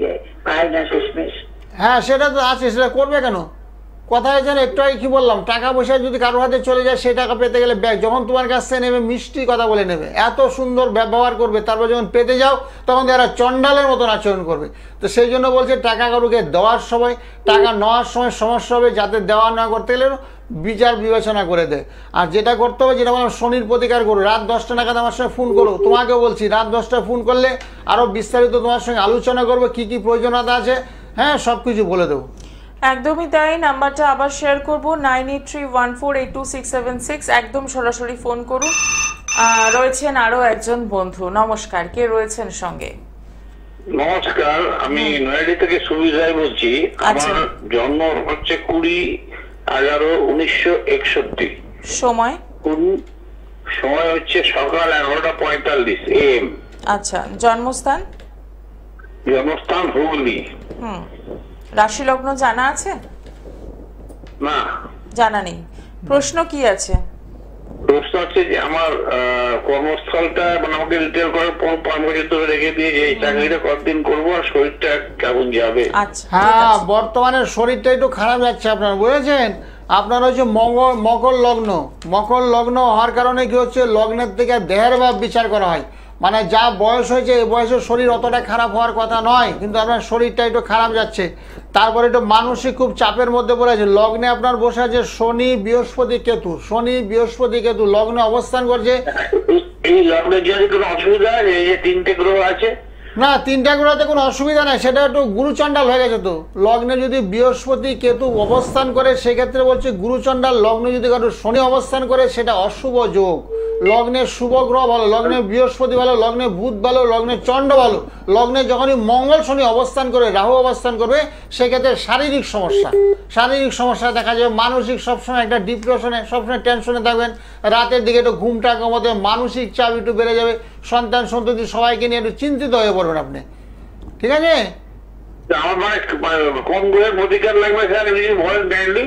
দেয় পায় না শেষমেশ। হ্যাঁ, সেটা তো আছে, সেটা করবে কেন? কথায় যেন একটু আগে কি বললাম, টাকা পয়সা যদি কারোর হাতে চলে যায়, সেই টাকা পেতে গেলে ব্যাগ যখন তোমার কাছ থেকে নেবে মিষ্টি কথা বলে নেবে, এত সুন্দর ব্যবহার করবে, তারপর যখন পেতে যাও তখন এরা চণ্ডালের মতন আচরণ করবে। তো সেই জন্য বলছে টাকা কারুকে দেওয়ার সময়, টাকা নেওয়ার সময় সমস্যা হবে, যাতে দেওয়া না করতে গেলে বিচার বিবেচনা করে দেয়। আর যেটা করতে হবে, যেটা বললাম, শনির প্রতিকার করো। রাত 10টা নাগাদ আমার সঙ্গে ফোন করো, তোমাকেও বলছি রাত 10টায় ফোন করলে আরও বিস্তারিত তোমার সঙ্গে আলোচনা করবো, কী কী প্রয়োজনীয়তা আছে, হ্যাঁ সব কিছু বলে দেবো। একদমই তাই। নাম্বারটা আবার শেয়ার করবো, 9831482676। একদম সরাসরি ফোন করুন। রয়েছেন আরো একজন বন্ধু। নমস্কার, কে রয়েছেন সঙ্গে? নমস্কার, আমি নয়াদি থেকে সুবিধ রায় বলছি। আমার জন্ম হচ্ছে 20/11/1961। সময়? সময় হচ্ছে সকাল 11:45 AM। আচ্ছা, জন্মস্থান? জন্মস্থান হুগলি। রাশি লগ্ন জানা আছে? না, জানা নেই। প্রশ্ন কি আছে? প্রশ্ন হচ্ছে যে আমার কর্মস্থলটা, মানে আমাকে রিটায়ার করার পর 5 বছর ধরে রেখে দিয়ে যে এই চাকরিটা কতদিন করবো আর শরীরটা কেমন যাবে। আচ্ছা, হ্যাঁ, বর্তমানে শরীরটা একটু খারাপ যাচ্ছে আপনার, বুঝেছেন? আপনার হচ্ছে মকর লগ্ন। মকর লগ্ন হওয়ার কারণে কি হচ্ছে, লগ্নের থেকে দেহের ভাব বিচার করা হয়। মানে যা বয়স হয়েছে, এই বয়সে শরীর অতটা খারাপ হওয়ার কথা নয়, কিন্তু আপনার শরীরটা একটু খারাপ যাচ্ছে। তারপরে একটু মানসিক খুব চাপের মধ্যে পড়ে আছে। লগ্নে আপনার বসে আছে শনি, বৃহস্পতি, কেতু। শনি, বৃহস্পতি, কেতু লগ্নে অবস্থান করছে। এই লগ্নের যদি কোনো অসুবিধা আছে, এই যে 3টে গ্রহ আছে? না, 3টা গ্রহতে কোনো অসুবিধা নেই, সেটা একটু গুরুচণ্ডাল হয়ে গেছে। তো লগ্নে যদি বৃহস্পতি, কেতু অবস্থান করে, সেক্ষেত্রে বলছে গুরুচণ্ডাল। লগ্নে যদি কারো শনি অবস্থান করে, সেটা অশুভ যোগ। লগ্নে শুভ গ্রহ ভালো, লগ্নে বৃহস্পতি ভালো, লগ্নে বুধ ভালো, লগ্নে চন্দ্র ভালো। লগ্নে যখনই মঙ্গল শনি অবস্থান করে, রাহু অবস্থান করবে, সেক্ষেত্রে শারীরিক সমস্যা দেখা যাবে। মানসিক সবসময় একটা ডিপ্রেশনে, সবসময় টেনশনে থাকবেন। রাতের দিকে একটু ঘুমটা কমাতে, মানসিক চাপ একটু বেড়ে যাবে। সন্তান সন্ততি সবাইকে নিয়ে একটু চিন্তিত হয়ে পড়বেন আপনি, ঠিক আছে? আমার মানে কোন গ্রহের প্রতিকার লাগবে স্যার, বলেন কাইন্ডলি।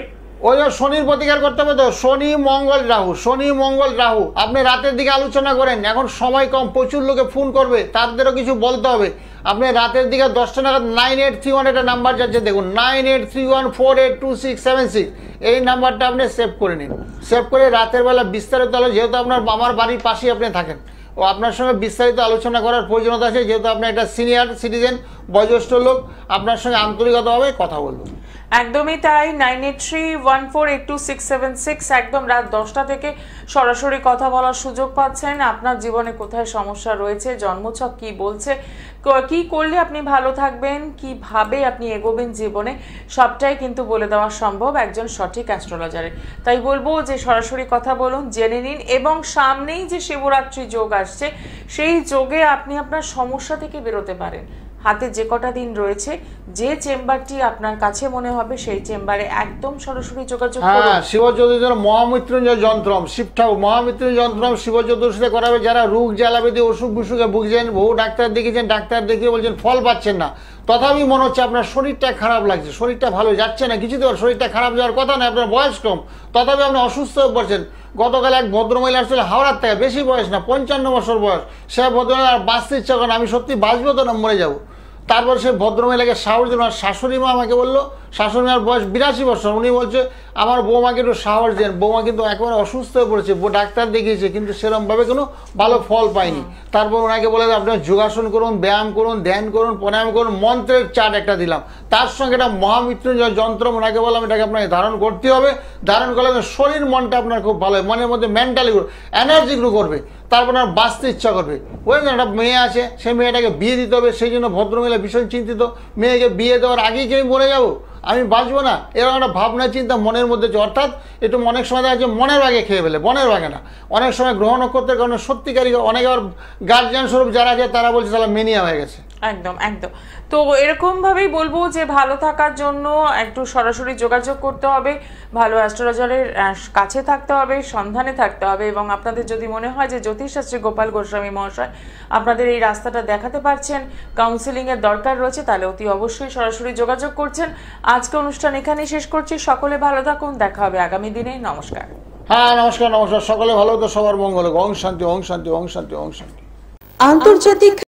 ওই শনির প্রতিকার করতে হবে তো, শনি মঙ্গল রাহু, শনি মঙ্গল রাহু। আপনি রাতের দিকে আলোচনা করেন, এখন সময় কম, প্রচুর লোকে ফোন করবে, তাদেরও কিছু বলতে হবে। আপনি রাতের দিকে 10টা নাগাদ 9831 একটা নাম্বার যাচ্ছে, দেখুন 9831482676, এই নাম্বারটা আপনি সেভ করে নিন। সেভ করে রাতের বেলা বিস্তারিত আলো, যেহেতু আপনার আমার বাড়ির পাশেই আপনি থাকেন, ও আপনার সঙ্গে বিস্তারিত আলোচনা করার প্রয়োজনীয়তা আছে, যেহেতু আপনি একটা সিনিয়র সিটিজেন, বয়োজ্যেষ্ঠ লোক, আপনার সঙ্গে আন্তরিকতাভাবে কথা বলবো। একদমই তাই। 9831482676। একদম রাত 10টা থেকে সরাসরি কথা বলার সুযোগ পাচ্ছেন। আপনার জীবনে কোথায় সমস্যা রয়েছে, জন্মছক কি বলছে, কি করলে আপনি ভালো থাকবেন, কিভাবে আপনি এগোবেন জীবনে, সবটাই কিন্তু বলে দেওয়া সম্ভব একজন সঠিক অ্যাস্ট্রোলজারের। তাই বলবো যে সরাসরি কথা বলুন, জেনে নিন। এবং সামনেই যে শিবরাত্রি যোগ আসছে, সেই যোগে আপনি আপনার সমস্যা থেকে বেরোতে পারেন। হাতে যে কটা দিন রয়েছে, যে চেম্বারটি আপনার কাছে মনে হবে, সেই চেম্বারে একদম সরাসরি যোগাযোগ করুন। হ্যাঁ, শিবচতুর্দশীর মহামৃত্যুঞ্জয় যন্ত্রম, শিব ঠাকুর মহামৃত্যুঞ্জয় যন্ত্রম শিবচতুর্দশীতে করাবে। যারা রোগ জ্বালাবেদি অসুখ বিসুখে ভুগছেন, বহু ডাক্তার দেখিয়েছেন, ডাক্তার দেখিয়ে বলছেন ফল পাচ্ছেন না, তথাপি মনে হচ্ছে আপনার শরীরটা খারাপ লাগছে, শরীরটা ভালো যাচ্ছে না, কিছুতে শরীরটা খারাপ যাওয়ার কথা না, আপনার বয়স কম, তথাপি আপনি অসুস্থ হয়ে পড়ছেন। গতকাল এক ভদ্রমহিলা আসলে হাওড়ার থেকে, বেশি বয়স না, 55 বছর বয়স। সে ভদ্রমহিলা আর বাঁচতে ইচ্ছা করেন, আমি সত্যি বাঁচবো তো না মরে যাবো। তারপর সে ভদ্রমহিলাকে সাহস দিল। শাশুড়ি মা আমাকে বললো, শাশুড়ি মার বয়স 82 বছর, উনি বলছে আমার বৌমাকে একটু সাহস দেন। বৌমা কিন্তু একেবারে অসুস্থ হয়ে পড়েছে, ডাক্তার দেখিয়েছে, কিন্তু সেরকমভাবে কোনো ভালো ফল পায়নি। তারপর ওনাকে বলে আপনার যোগাসন করুন, ব্যায়াম করুন, ধ্যান করুন, প্রাণায়াম করুন, মন্ত্রের চার্ট একটা দিলাম, তার সঙ্গে একটা মহামৃত্যুঞ্জয় যন্ত্র ওনাকে বললাম এটাকে আপনাকে ধারণ করতে হবে। ধারণ করলে শরীর মনটা আপনার খুব ভালো হয়, মনের মধ্যে মেন্টালি এনার্জি গ্রো করবে, তারপর আপনার বাঁচতে ইচ্ছা করবে। বুঝলেন, একটা মেয়ে আছে, সেই মেয়েটাকে বিয়ে দিতে হবে, সেই জন্য ভদ্রমহিলা ভীষণ চিন্তিত। মেয়েকে বিয়ে দেওয়ার আগেই কি আমি মরে যাবো, আমি বাঁচবো না, এরকম একটা ভাবনা চিন্তা মনের মধ্যে। অর্থাৎ একটু অনেক সময় দেখা যাচ্ছে মনের ভাগে খেয়ে ফেলে, বনের ভাগে না। অনেক সময় গ্রহ নক্ষত্রের কারণে সত্যিকারী অনেক আবার গার্জিয়ান স্বরূপ যারা আছে, তারা বলছে তারা মেনিয়া হয়ে গেছে। একদম একদম। তো এরকম ভাবেই বলবো যে ভালো থাকার জন্য একটু সরাসরি যোগাযোগ করতে হবে, ভালো অ্যাস্ট্রোলজারের কাছে থাকতে হবে, সন্ধানে থাকতে হবে, এবং আপনাদের যদি মনে হয় যে জ্যোতিষশাস্ত্রী গোপাল গোস্বামী মহাশয় আপনাদের এই রাস্তাটা দেখাতে পারছেন, কাউন্সিলিং এর দরকার রয়েছে, তাহলে অতি অবশ্যই সরাসরি যোগাযোগ করছেন। আজকে অনুষ্ঠান এখানেই শেষ করছি। সকলে ভালো থাকুন, দেখা হবে আগামী দিনে। নমস্কার। হ্যাঁ, নমস্কার নমস্কার, সকলে ভালো তো, সবার মঙ্গল। ওং শান্তি, ওং শান্তি, ওং শান্তি, ওং শান্তি। আন্তর্জাতিক